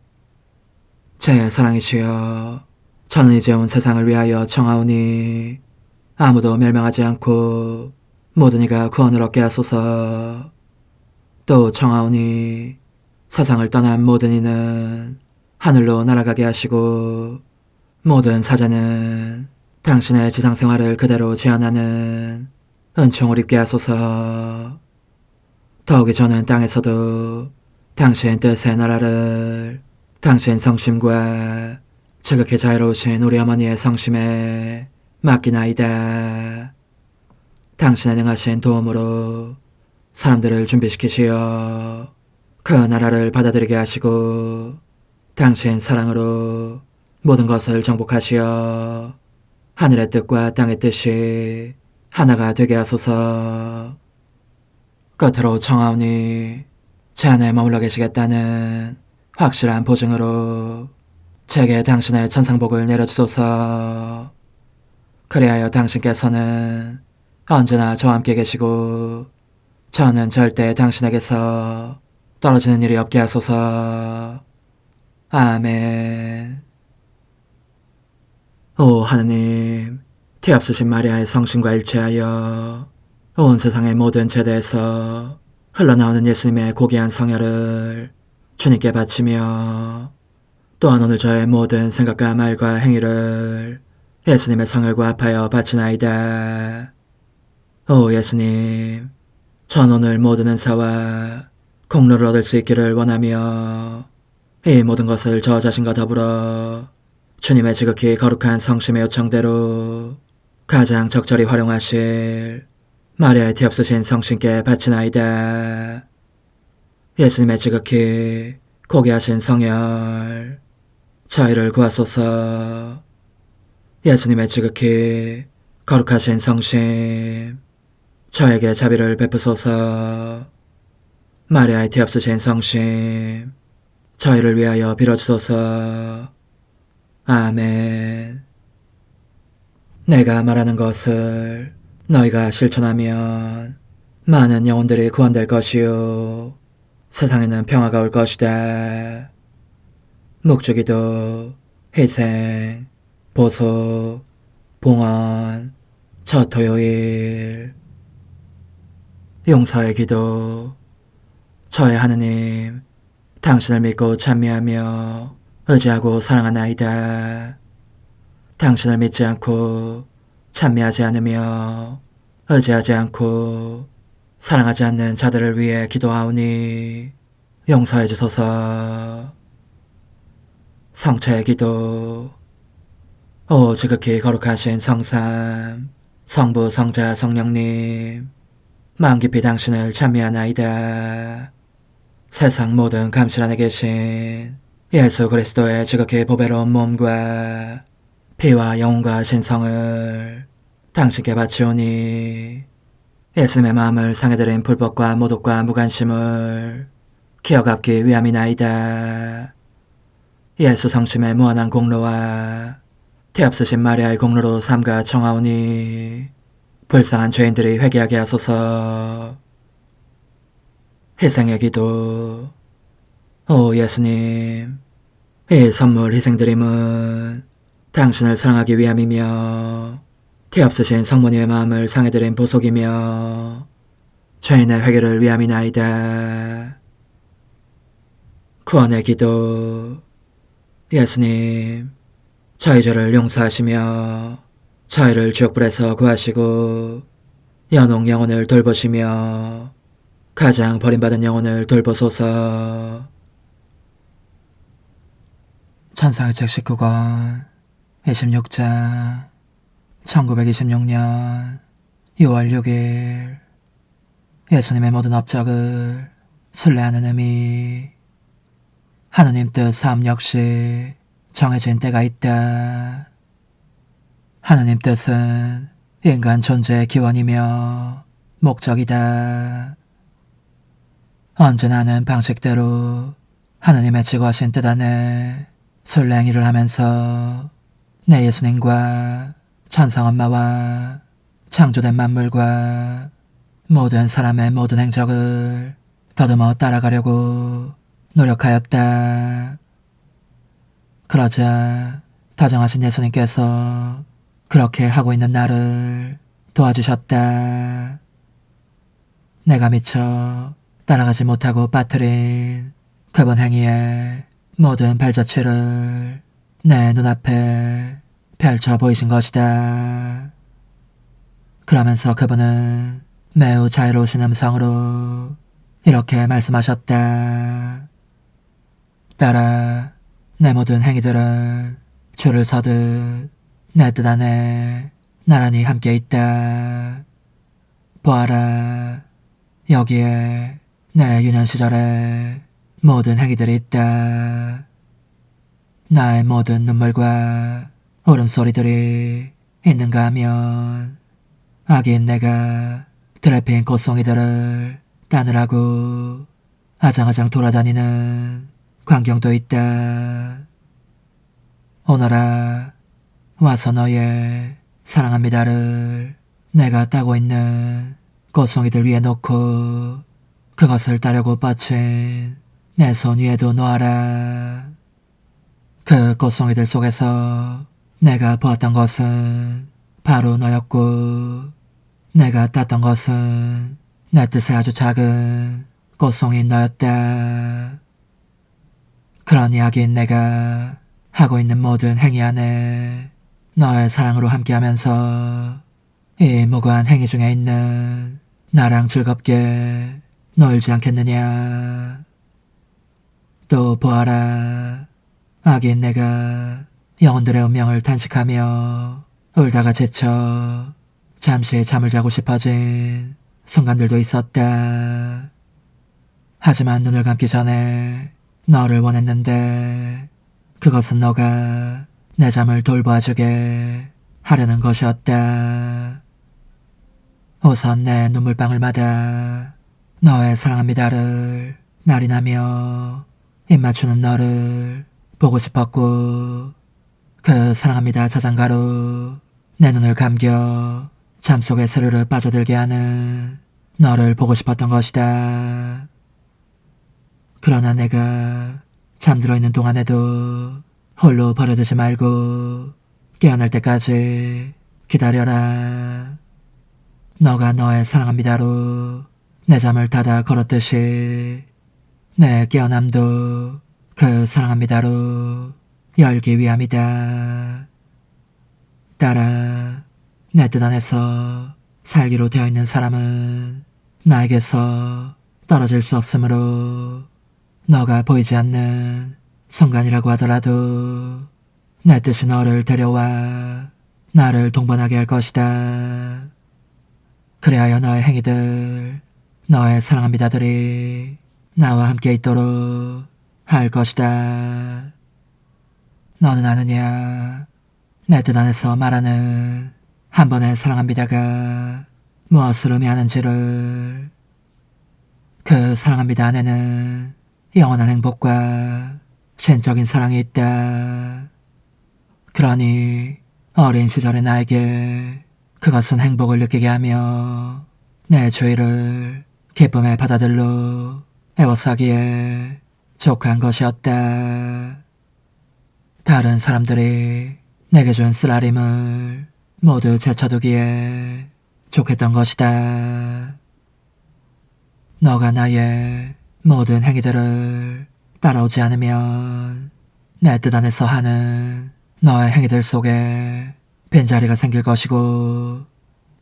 S1: 제 사랑이시여, 저는 이제 온 세상을 위하여 청하오니 아무도 멸망하지 않고 모든 이가 구원을 얻게 하소서. 또 청하오니 세상을 떠난 모든 이는 하늘로 날아가게 하시고 모든 사자는 당신의 지상생활을 그대로 제한하는 은총을 입게 하소서. 더욱이 저는 땅에서도 당신 뜻의 나라를 당신 성심과 지극히 자유로우신 우리 어머니의 성심에 맡기나이다. 당신의 능하신 도움으로 사람들을 준비시키시어 그 나라를 받아들이게 하시고 당신 사랑으로 모든 것을 정복하시어 하늘의 뜻과 땅의 뜻이 하나가 되게 하소서. 끝으로 청하오니 제 안에 머물러 계시겠다는 확실한 보증으로 제게 당신의 천상복을 내려주소서. 그리하여 당신께서는 언제나 저와 함께 계시고 저는 절대 당신에게서 떨어지는 일이 없게 하소서. 아멘. 오 하느님, 티없으신 마리아의 성심과 일치하여 온 세상의 모든 제대에서 흘러나오는 예수님의 고귀한 성혈을 주님께 바치며 또한 오늘 저의 모든 생각과 말과 행위를 예수님의 성혈과 합하여 바치나이다. 오 예수님, 전 오늘 모든 은사와 공로를 얻을 수 있기를 원하며 이 모든 것을 저 자신과 더불어 주님의 지극히 거룩한 성심의 요청대로 가장 적절히 활용하실 마리아의 티없으신 성신께 바치나이다. 예수님의 지극히 고귀하신 성혈, 저희를 구하소서. 예수님의 지극히 거룩하신 성심, 저에게 자비를 베푸소서. 마리아의 티없으신 성심, 저희를 위하여 빌어주소서. 아멘. 내가 말하는 것을 너희가 실천하면 많은 영혼들이 구원될 것이요 세상에는 평화가 올 것이다. 묵주기도, 희생, 보속, 봉헌, 첫 토요일. 용서의 기도. 저의 하느님, 당신을 믿고 찬미하며 의지하고 사랑하나이다. 당신을 믿지 않고 찬미하지 않으며 의지하지 않고 사랑하지 않는 자들을 위해 기도하오니 용서해 주소서. 성체의 기도. 오 지극히 거룩하신 성삼, 성부, 성자, 성령님, 마음 깊이 당신을 찬미하나이다. 세상 모든 감실 안에 계신 예수 그리스도의 지극히 보배로운 몸과 피와 영혼과 신성을 당신께 바치오니 예수님의 마음을 상해드린 불법과 모독과 무관심을 기어갚기 위함이나이다. 예수 성심의 무한한 공로와 티없으신 마리아의 공로로 삼가 청하오니 불쌍한 죄인들이 회개하게 하소서. 희생의 기도. 오 예수님, 이 선물 희생드림은 당신을 사랑하기 위함이며 티없으신 성모님의 마음을 상해드린 보속이며 죄인의 회개를 위함이나이다. 구원의 기도. 예수님, 저희 죄를 용서하시며 저희를 지옥불에서 구하시고 연옥 영혼을 돌보시며 가장 버림받은 영혼을 돌보소서. 천상의 책 19권 26장 1926년 6월 6일 예수님의 모든 업적을 순례하는 의미. 하느님 뜻 삶 역시 정해진 때가 있다. 하느님 뜻은 인간 존재의 기원이며 목적이다. 언제나 하는 방식대로 하느님의 지고하신 뜻 안에 순례 행위를 하면서 내 예수님과 천상엄마와 창조된 만물과 모든 사람의 모든 행적을 더듬어 따라가려고 노력하였다. 그러자 다정하신 예수님께서 그렇게 하고 있는 나를 도와주셨다. 내가 미처 따라가지 못하고 빠뜨린 그분 행위의 모든 발자취를 내 눈앞에 펼쳐 보이신 것이다. 그러면서 그분은 매우 자유로우신 음성으로 이렇게 말씀하셨다. 딸아, 내 모든 행위들은 줄을 서듯 내 뜻 안에 나란히 함께 있다. 보아라, 여기에 내 유년 시절의 모든 행위들이 있다. 나의 모든 눈물과 울음소리들이 있는가 하면 아긴 내가 드래핀 꽃송이들을 따느라고 아장아장 돌아다니는 광경도 있다. 오너라, 와서 너의 사랑합니다를 내가 따고 있는 꽃송이들 위에 놓고 그것을 따려고 뻗친 내 손 위에도 놓아라. 그 꽃송이들 속에서 내가 보았던 것은 바로 너였고, 내가 땄던 것은 내 뜻에 아주 작은 꽃송이인 너였다. 그러니 아긴 내가 하고 있는 모든 행위 안에 너의 사랑으로 함께하면서 이 무고한 행위 중에 있는 나랑 즐겁게 놀지 않겠느냐. 또 보아라, 아긴 내가 영혼들의 운명을 탄식하며 울다가 지쳐 잠시 잠을 자고 싶어진 순간들도 있었다. 하지만 눈을 감기 전에 너를 원했는데 그것은 너가 내 잠을 돌보아주게 하려는 것이었다. 우선 내 눈물방울 마다 너의 사랑합니다를 날인하며 입맞추는 너를 보고 싶었고, 그 사랑합니다 자장가로 내 눈을 감겨 잠속에 스르르 빠져들게 하는 너를 보고 싶었던 것이다. 그러나 내가 잠들어 있는 동안에도 홀로 버려두지 말고 깨어날 때까지 기다려라. 너가 너의 사랑합니다로 내 잠을 닫아 걸었듯이 내 깨어남도 그 사랑합니다로 열기 위함이다. 딸아, 내 뜻 안에서 살기로 되어 있는 사람은 나에게서 떨어질 수 없으므로 너가 보이지 않는 순간이라고 하더라도 내 뜻이 너를 데려와 나를 동반하게 할 것이다. 그리하여 너의 행위들, 너의 사랑합니다들이 나와 함께 있도록 할 것이다. 너는 아느냐? 내 뜻 안에서 말하는 한 번의 사랑합니다가 무엇을 의미하는지를. 그 사랑합니다 안에는 영원한 행복과 신적인 사랑이 있다. 그러니 어린 시절의 나에게 그것은 행복을 느끼게 하며 내 주위를 기쁨의 바다들로 에워싸기에 족한 것이었다. 다른 사람들이 내게 준 쓰라림을 모두 제쳐두기에 좋겠던 것이다. 너가 나의 모든 행위들을 따라오지 않으면 내 뜻 안에서 하는 너의 행위들 속에 빈자리가 생길 것이고,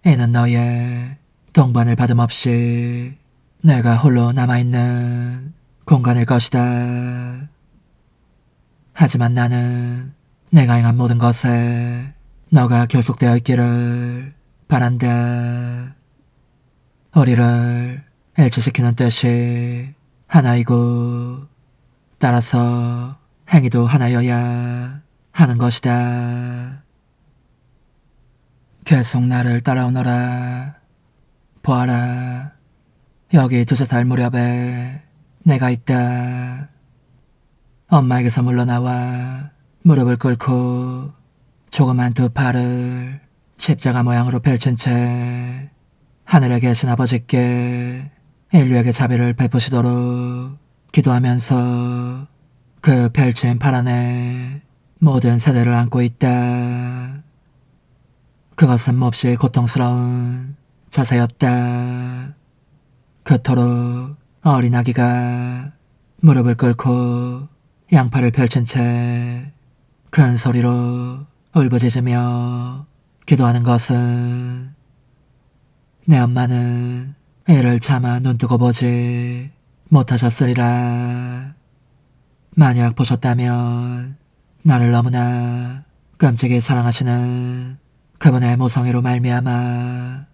S1: 이는 너의 동반을 받음없이 내가 홀로 남아있는 공간일 것이다. 하지만 나는 내가 행한 모든 것에 너가 결속되어 있기를 바란다. 우리를 일치시키는 뜻이 하나이고, 따라서 행위도 하나여야 하는 것이다. 계속 나를 따라오너라. 보아라, 여기 2살 무렵에 내가 있다. 엄마에게서 물러나와 무릎을 꿇고 조그만 두 팔을 십자가 모양으로 펼친 채 하늘에 계신 아버지께 인류에게 자비를 베푸시도록 기도하면서 그 펼친 팔 안에 모든 세대를 안고 있다. 그것은 몹시 고통스러운 자세였다. 그토록 어린아기가 무릎을 꿇고 양팔을 펼친 채 큰 소리로 울부짖으며 기도하는 것은 내 엄마는 이를 차마 눈뜨고 보지 못하셨으리라. 만약 보셨다면 나를 너무나 끔찍이 사랑하시는 그분의 모성애로 말미암아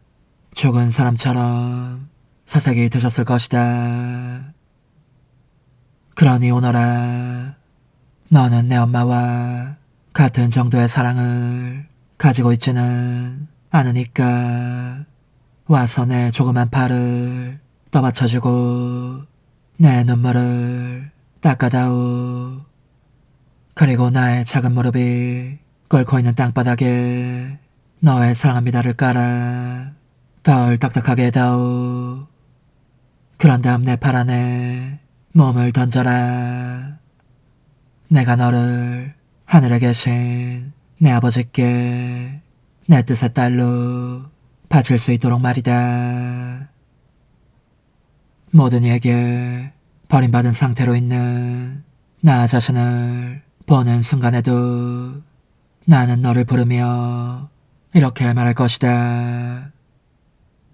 S1: 죽은 사람처럼 사색이 되셨을 것이다. 그러니 오너라, 너는 내 엄마와 같은 정도의 사랑을 가지고 있지는 않으니까 와서 내 조그만 팔을 떠받쳐주고 내 눈물을 닦아다오. 그리고 나의 작은 무릎이 꿇고 있는 땅바닥에 너의 사랑합니다를 깔아 덜 딱딱하게 해다오. 그런 다음 내 팔 안에 몸을 던져라. 내가 너를 하늘에 계신 내 아버지께 내 뜻의 딸로 바칠 수 있도록 말이다. 모든 이에게 버림받은 상태로 있는 나 자신을 보는 순간에도 나는 너를 부르며 이렇게 말할 것이다.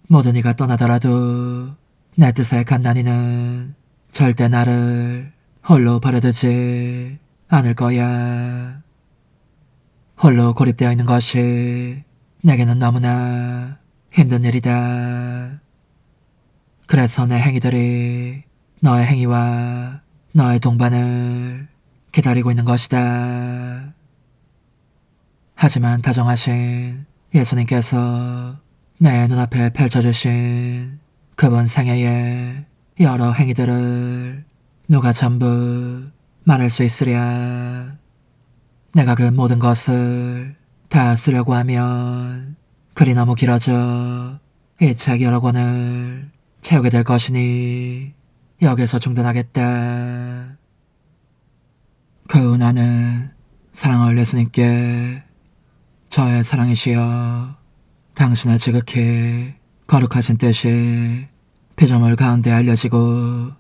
S1: 모든 이가 떠나더라도 내 뜻의 갓난이는 절대 나를 홀로 버려두지 않을 거야. 홀로 고립되어 있는 것이 내게는 너무나 힘든 일이다. 그래서 내 행위들이 너의 행위와 너의 동반을 기다리고 있는 것이다. 하지만 다정하신 예수님께서 내 눈앞에 펼쳐주신 그분 생애의 여러 행위들을 누가 전부 말할 수 있으랴. 내가 그 모든 것을 다 쓰려고 하면 글이 너무 길어져 이 책 여러 권을 채우게 될 것이니 여기서 중단하겠다. 그 후 나는 사랑할 예수님께 저의 사랑이시여, 당신의 지극히 거룩하신 뜻이 피조물 가운데 알려지고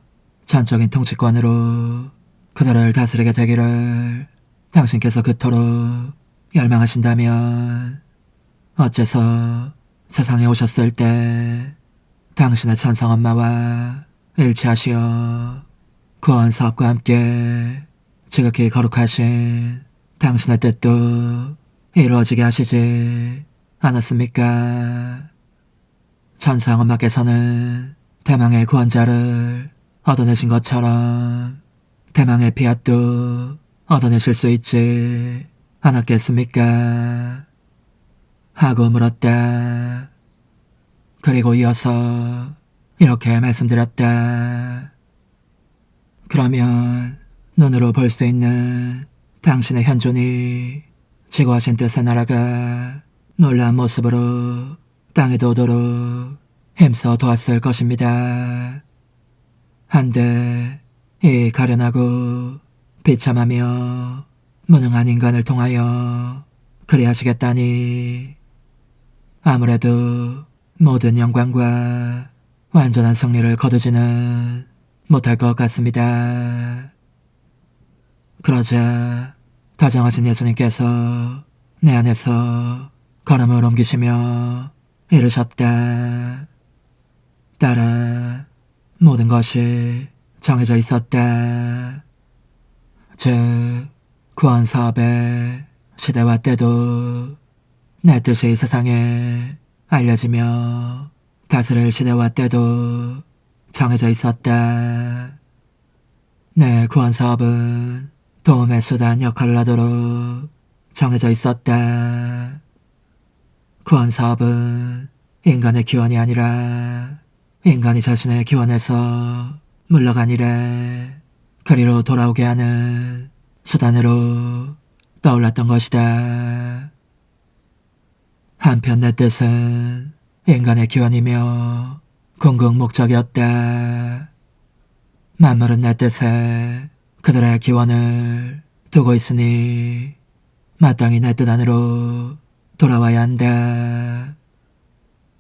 S1: 전적인 통치권으로 그들을 다스리게 되기를 당신께서 그토록 열망하신다면 어째서 세상에 오셨을 때 당신의 천성엄마와 일치하시어 구원 사업과 함께 지극히 거룩하신 당신의 뜻도 이루어지게 하시지 않았습니까? 천상엄마께서는 대망의 구원자를 얻어내신 것처럼 대망의 피앗도 얻어내실 수 있지 않았겠습니까? 하고 물었다. 그리고 이어서 이렇게 말씀드렸다. 그러면 눈으로 볼 수 있는 당신의 현존이 지구하신 뜻의 나라가 놀라운 모습으로 땅에 돋도록 힘써 도왔을 것입니다. 한데 이 가련하고 비참하며 무능한 인간을 통하여 그리하시겠다니 아무래도 모든 영광과 완전한 승리를 거두지는 못할 것 같습니다. 그러자 다정하신 예수님께서 내 안에서 걸음을 옮기시며 이르셨다. 딸아, 모든 것이 정해져 있었다. 즉 구원 사업의 시대와 때도 내 뜻이 세상에 알려지며 다스릴 시대와 때도 정해져 있었다. 내 구원 사업은 도움의 수단 역할을 하도록 정해져 있었다. 구원 사업은 인간의 기원이 아니라 인간이 자신의 기원에서 물러간 이래 그리로 돌아오게 하는 수단으로 떠올랐던 것이다. 한편 내 뜻은 인간의 기원이며 궁극 목적이었다. 만물은 내 뜻에 그들의 기원을 두고 있으니 마땅히 내 뜻 안으로 돌아와야 한다.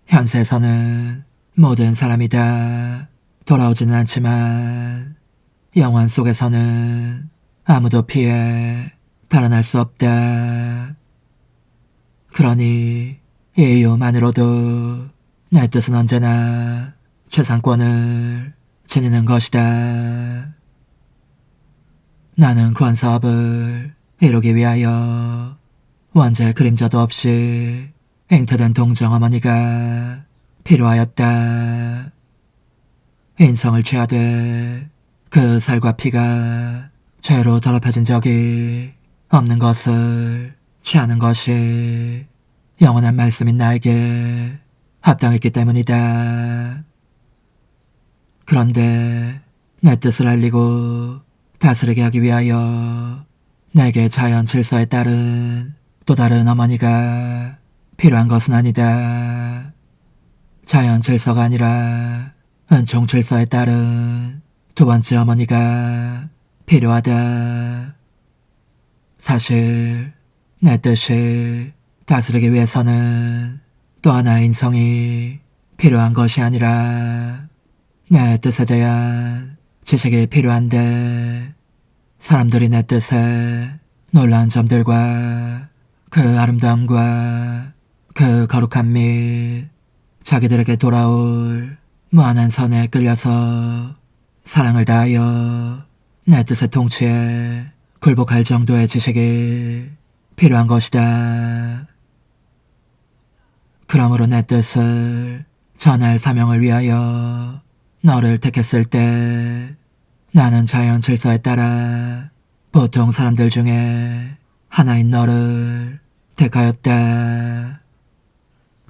S1: 현세에서는 모든 사람이 다 돌아오지는 않지만 영원 속에서는 아무도 피해 달아날 수 없다. 그러니 이 이유만으로도 내 뜻은 언제나 최상권을 지니는 것이다. 나는 구원사업을 이루기 위하여 원죄 그림자도 없이 잉태된 동정어머니가 필요하였다. 인성을 취하되 그 살과 피가 죄로 더럽혀진 적이 없는 것을 취하는 것이 영원한 말씀인 나에게 합당했기 때문이다. 그런데 내 뜻을 알리고 다스리게 하기 위하여 내게 자연 질서에 따른 또 다른 어머니가 필요한 것은 아니다. 자연 질서가 아니라 은총 질서에 따른 두 번째 어머니가 필요하다. 사실 내 뜻이 다스리기 위해서는 또 하나의 인성이 필요한 것이 아니라 내 뜻에 대한 지식이 필요한데, 사람들이 내 뜻에 놀라운 점들과 그 아름다움과 그 거룩함 및 자기들에게 돌아올 무한한 선에 끌려서 사랑을 다하여 내 뜻의 통치에 굴복할 정도의 지식이 필요한 것이다. 그러므로 내 뜻을 전할 사명을 위하여 너를 택했을 때 나는 자연 질서에 따라 보통 사람들 중에 하나인 너를 택하였다.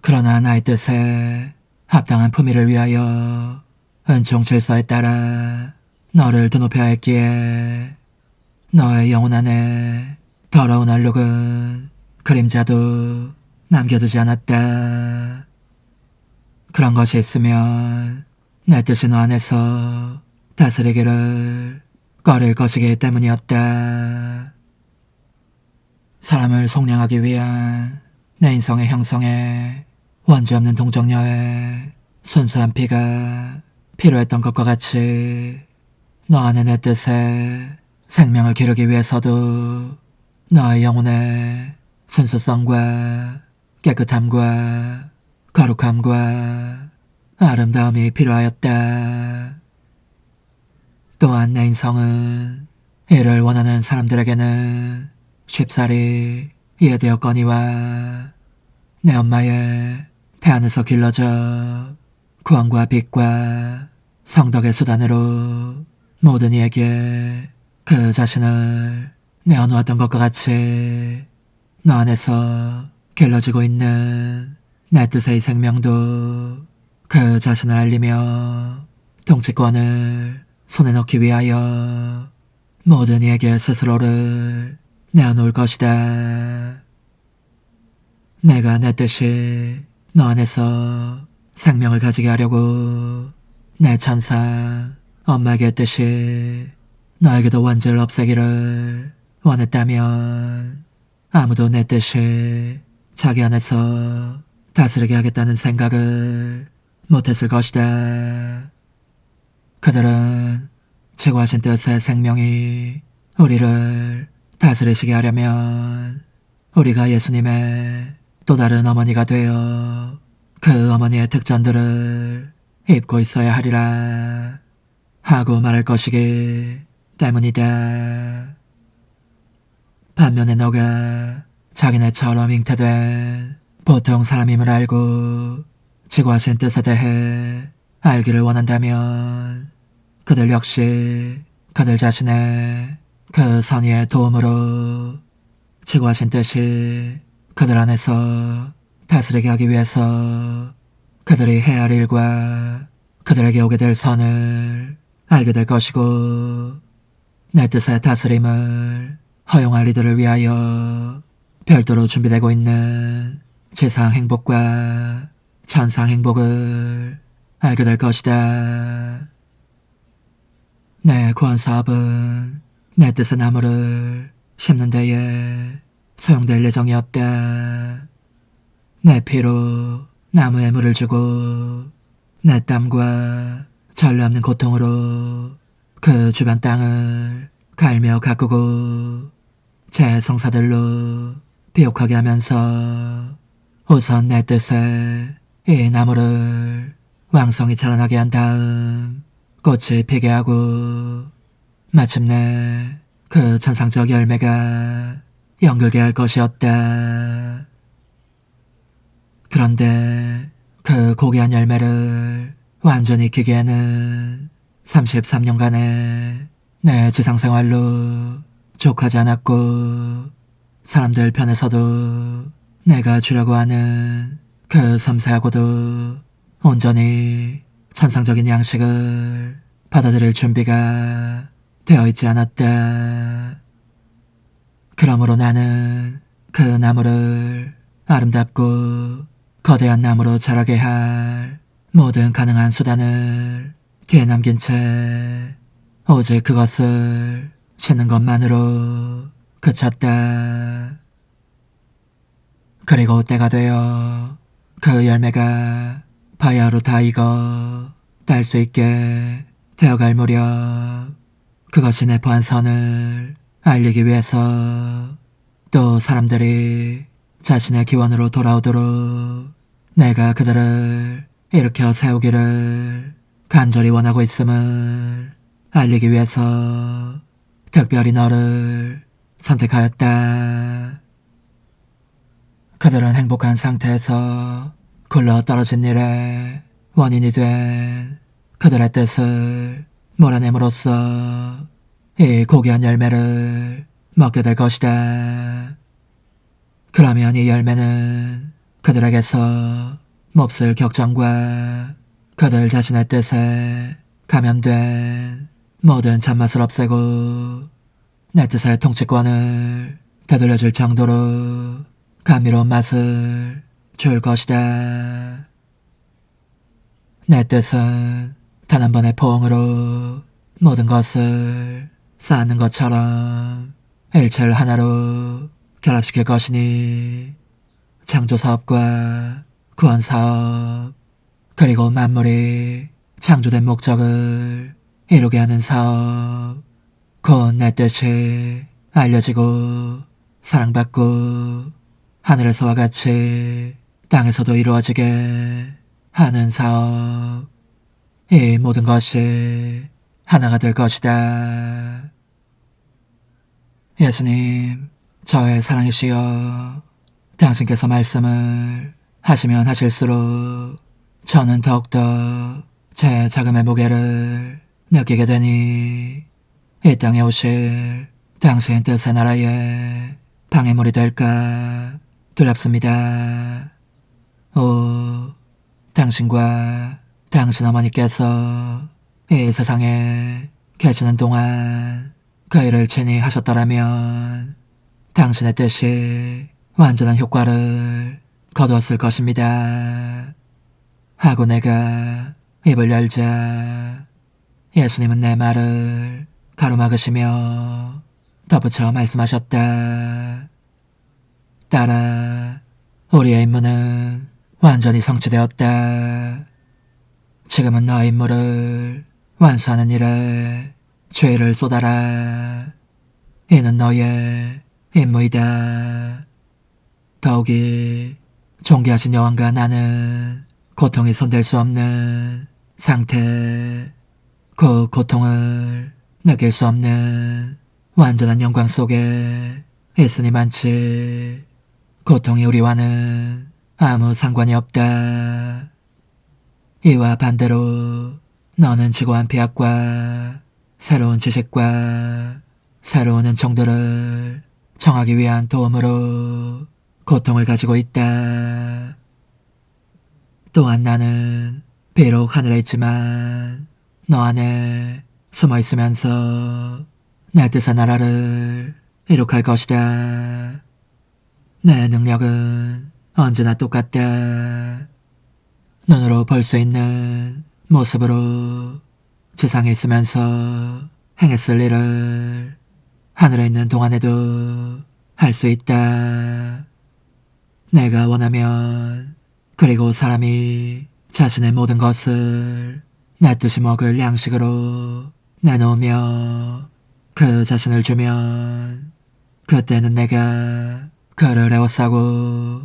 S1: 그러나 나의 뜻에 합당한 품위를 위하여 은총 질서에 따라 너를 드높여야 했기에 너의 영혼 안에 더러운 얼룩은 그림자도 남겨두지 않았다. 그런 것이 있으면 내 뜻이 너 안에서 다스리기를 꺼릴 것이기 때문이었다. 사람을 속량하기 위한 내 인성의 형성에 원죄 없는 동정녀의 순수한 피가 필요했던 것과 같이 너 안에 내 뜻에 생명을 기르기 위해서도 너의 영혼의 순수성과 깨끗함과 거룩함과 아름다움이 필요하였다. 또한 내 인성은 이를 원하는 사람들에게는 쉽사리 이해되었거니와 내 엄마의 태안에서 길러져 구원과 빛과 성덕의 수단으로 모든 이에게 그 자신을 내어놓았던 것과 같이 너 안에서 길러지고 있는 내 뜻의 생명도 그 자신을 알리며 통치권을 손에 넣기 위하여 모든 이에게 스스로를 내어놓을 것이다. 내가 내 뜻이 너 안에서 생명을 가지게 하려고 내 천사 엄마의 뜻이 너에게도 원죄를 없애기를 원했다면 아무도 내 뜻이 자기 안에서 다스리게 하겠다는 생각을 못했을 것이다. 그들은 최고하신 뜻의 생명이 우리를 다스리시게 하려면 우리가 예수님의 또 다른 어머니가 되어 그 어머니의 특전들을 입고 있어야 하리라 하고 말할 것이기 때문이다. 반면에 너가 자기네처럼 잉태된 보통 사람임을 알고 지구하신 뜻에 대해 알기를 원한다면 그들 역시 그들 자신의 그 선의의 도움으로 지구하신 뜻이 그들 안에서 다스리게 하기 위해서 그들이 해야 할 일과 그들에게 오게 될 선을 알게 될 것이고, 내 뜻의 다스림을 허용할 이들을 위하여 별도로 준비되고 있는 지상 행복과 천상 행복을 알게 될 것이다. 내 구원 사업은 내 뜻의 나무를 심는 데에 소용될 예정이었다. 내 피로 나무에 물을 주고 내 땀과 전례 없는 고통으로 그 주변 땅을 갈며 가꾸고 제 성사들로 비옥하게 하면서 우선 내 뜻에 이 나무를 왕성히 자라나게 한 다음 꽃이 피게 하고 마침내 그 천상적 열매가 연결게 할 것이었다. 그런데 그 고귀한 열매를 완전히 익히기에는 33년간의 내 지상생활로 족하지 않았고 사람들 편에서도 내가 주려고 하는 그 섬세하고도 온전히 천상적인 양식을 받아들일 준비가 되어 있지 않았다. 그러므로 나는 그 나무를 아름답고 거대한 나무로 자라게 할 모든 가능한 수단을 뒤에 남긴 채 오직 그것을 심는 것만으로 그쳤다. 그리고 때가 되어 그 열매가 바야흐로 다 익어 딸 수 있게 되어갈 무렵 그것이 내포한 선을 알리기 위해서 또 사람들이 자신의 기원으로 돌아오도록 내가 그들을 일으켜 세우기를 간절히 원하고 있음을 알리기 위해서 특별히 너를 선택하였다. 그들은 행복한 상태에서 굴러 떨어진 일에 원인이 된 그들의 뜻을 몰아냄으로써 이 고귀한 열매를 먹게 될 것이다. 그러면 이 열매는 그들에게서 몹쓸 격정과 그들 자신의 뜻에 감염된 모든 잔맛을 없애고 내 뜻의 통치권을 되돌려줄 정도로 감미로운 맛을 줄 것이다. 내 뜻은 단 한 번의 포옹으로 모든 것을 쌓는 것처럼 일체를 하나로 결합시킬 것이니 창조사업과 구원사업 그리고 만물이 창조된 목적을 이루게 하는 사업 곧 내 뜻이 알려지고 사랑받고 하늘에서와 같이 땅에서도 이루어지게 하는 사업 이 모든 것이 하나가 될 것이다. 예수님, 저의 사랑이시여, 당신께서 말씀을 하시면 하실수록 저는 더욱더 제 자금의 무게를 느끼게 되니 이 땅에 오실 당신 뜻의 나라에 방해물이 될까 두렵습니다. 오, 당신과 당신 어머니께서 이 세상에 계시는 동안 그 일을 친히 하셨더라면 당신의 뜻이 완전한 효과를 거두었을 것입니다. 하고 내가 입을 열자 예수님은 내 말을 가로막으시며 덧붙여 말씀하셨다. 딸아, 우리의 임무는 완전히 성취되었다. 지금은 너의 임무를 완수하는 일에 죄를 쏟아라. 이는 너의 임무이다. 더욱이 존귀하신 여왕과 나는 고통이 손댈 수 없는 상태, 그 고통을 느낄 수 없는 완전한 영광 속에 있으니 많지. 고통이 우리와는 아무 상관이 없다. 이와 반대로 너는 지고한 피학과 새로운 지식과 새로운 은총들을 청하기 위한 도움으로 고통을 가지고 있다. 또한 나는 비록 하늘에 있지만 너 안에 숨어 있으면서 내 뜻의 나라를 이룩할 것이다. 내 능력은 언제나 똑같다. 눈으로 볼 수 있는 모습으로 지상에 있으면서 행했을 일을 하늘에 있는 동안에도 할 수 있다. 내가 원하면 그리고 사람이 자신의 모든 것을 내 뜻이 먹을 양식으로 내놓으며 그 자신을 주면 그때는 내가 그를 애워싸고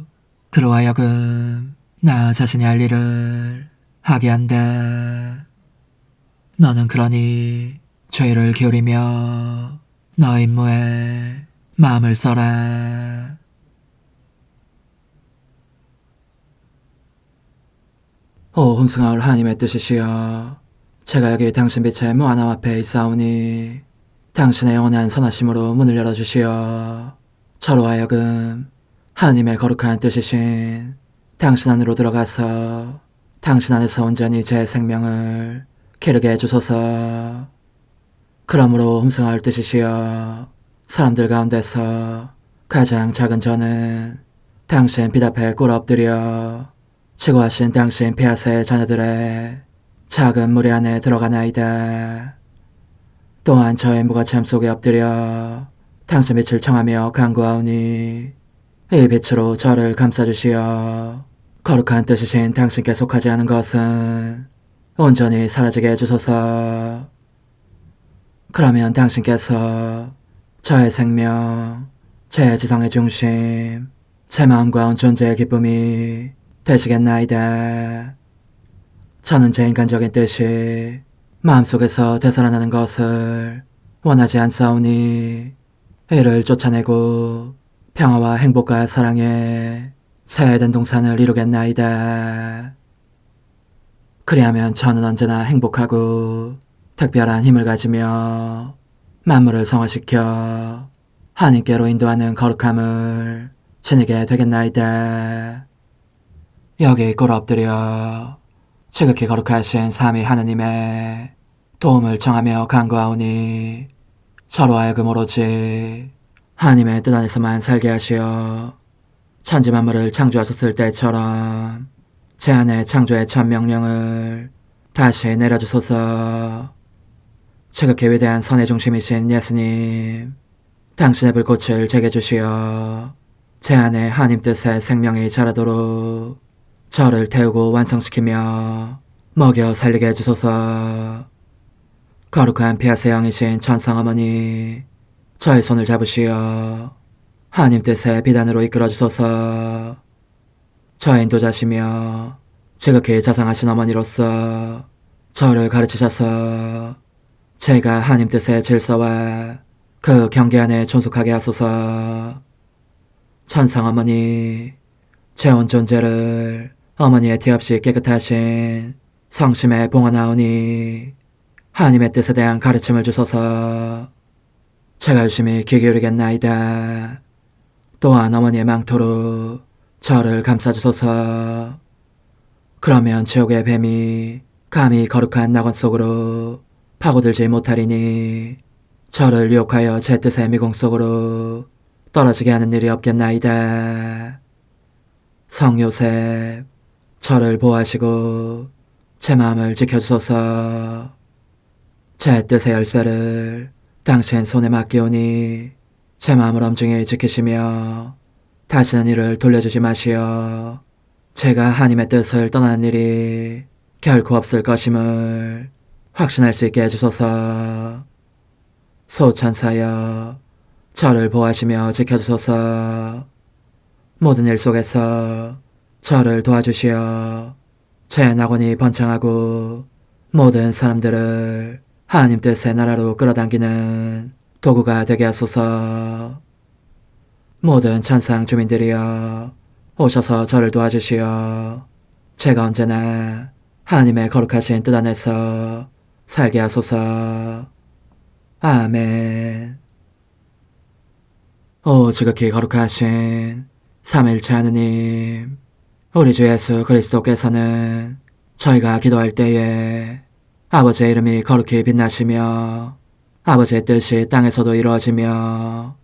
S1: 그로 하여금 나 자신이 할 일을 하게 한다. 너는 그러니 죄를 기울이며 너의 임무에 마음을 써라. 오 흠승하올 하나님의 뜻이시여, 제가 여기 당신 빛의 무한함 앞에 있사오니 당신의 영원한 선하심으로 문을 열어주시어 저로 하여금 하나님의 거룩한 뜻이신 당신 안으로 들어가서 당신 안에서 온전히 제 생명을 기르게 해주소서. 그러므로 흠승하올 뜻이시여, 사람들 가운데서 가장 작은 저는 당신 빛 앞에 꿇어 엎드려 지고하신 당신 폐하세 자녀들의 작은 무리 안에 들어가나이다. 또한 저의 무가참 속에 엎드려 당신 빛을 청하며 간구하오니 이 빛으로 저를 감싸주시어 거룩한 뜻이신 당신께 속하지 않은 것은 온전히 사라지게 해주소서. 그러면 당신께서 저의 생명, 제 지성의 중심, 제 마음과 온 존재의 기쁨이 되시겠나이다. 저는 제 인간적인 뜻이 마음속에서 되살아나는 것을 원하지 않사오니 이를 쫓아내고 평화와 행복과 사랑의 새해된 동산을 이루겠나이다. 그리하면 저는 언제나 행복하고 특별한 힘을 가지며 만물을 성화시켜 하나님께로 인도하는 거룩함을 지니게 되겠나이다. 여기 꿇어 엎드려 지극히 거룩하신 삼위 하느님의 도움을 청하며 간구하오니 저로 하여금 오로지 하나님의 뜻 안에서만 살게 하시어 천지 만물을 창조하셨을 때처럼 제 안에 창조의 첫 명령을 다시 내려주소서. 지극히 위대한 선의 중심이신 예수님, 당신의 불꽃을 제게 주시어 제 안에 하나님 뜻의 생명이 자라도록 저를 태우고 완성시키며 먹여 살리게 해주소서. 거룩한 피아세 영이신 천상어머니, 저의 손을 잡으시어 하나님 뜻의 비단으로 이끌어주소서. 저의 인도자시며 지극히 자상하신 어머니로서 저를 가르치셔서 제가 하나님 뜻의 질서와 그 경계 안에 존속하게 하소서. 천상어머니, 제 온 존재를 어머니의 티 없이 깨끗하신 성심에 봉헌하오니 하나님의 뜻에 대한 가르침을 주소서. 제가 열심히 귀 기울이겠나이다. 또한 어머니의 망토로 저를 감싸주소서. 그러면 지옥의 뱀이 감히 거룩한 낙원 속으로 파고들지 못하리니 저를 유혹하여 제 뜻의 미궁 속으로 떨어지게 하는 일이 없겠나이다. 성요셉, 저를 보호하시고 제 마음을 지켜주소서. 제 뜻의 열쇠를 당신 손에 맡기오니 제 마음을 엄중히 지키시며 다시는 이를 돌려주지 마시어 제가 하나님의 뜻을 떠나는 일이 결코 없을 것임을 확신할 수 있게 해주소서. 소천사여, 저를 보호하시며 지켜주소서. 모든 일 속에서 저를 도와주시어 제 낙원이 번창하고 모든 사람들을 하나님 뜻의 나라로 끌어당기는 도구가 되게 하소서. 모든 천상 주민들이여, 오셔서 저를 도와주시어 제가 언제나 하나님의 거룩하신 뜻 안에서 살게 하소서. 아멘. 오 지극히 거룩하신 삼일체 하느님, 우리 주 예수 그리스도께서는 저희가 기도할 때에 아버지의 이름이 거룩히 빛나시며 아버지의 뜻이 땅에서도 이루어지며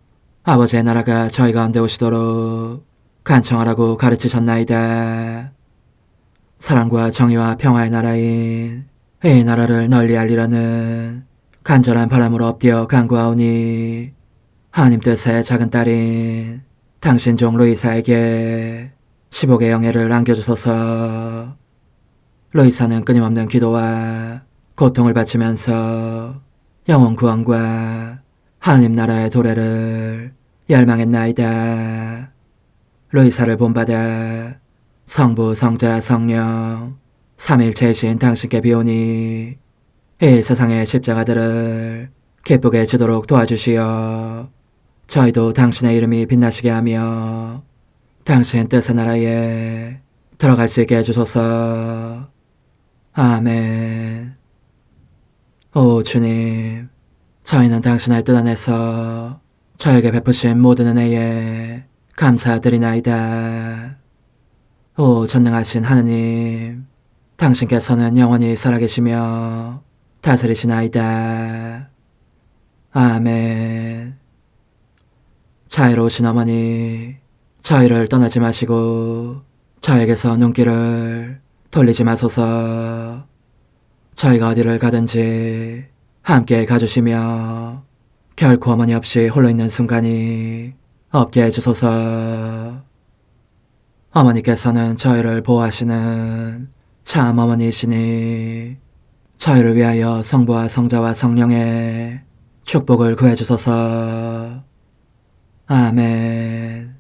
S1: 아버지의 나라가 저희 가운데 오시도록 간청하라고 가르치셨나이다. 사랑과 정의와 평화의 나라인 이 나라를 널리 알리라는 간절한 바람으로 엎드려 간구하오니 하나님 뜻의 작은 딸인 당신 종 루이사에게 15개 영예를 안겨주소서. 루이사는 끊임없는 기도와 고통을 바치면서 영혼 구원과 하나님 나라의 도래를 열망했나이다. 루이사를 본받아 성부, 성자, 성령 삼일체이신 당신께 비오니 이 세상의 십자가들을 기쁘게 지도록 도와주시어 저희도 당신의 이름이 빛나시게 하며 당신 뜻의 나라에 들어갈 수 있게 해주소서. 아멘. 오 주님, 저희는 당신의 뜻 안에서 저에게 베푸신 모든 은혜에 감사드리나이다. 오 전능하신 하느님, 당신께서는 영원히 살아계시며 다스리시나이다. 아멘. 자애로우신 어머니, 저희를 떠나지 마시고 저에게서 눈길을 돌리지 마소서. 저희가 어디를 가든지 함께 가주시며 결코 어머니 없이 홀로 있는 순간이 없게 해주소서. 어머니께서는 저희를 보호하시는 참 어머니이시니 저희를 위하여 성부와 성자와 성령의 축복을 구해주소서. 아멘.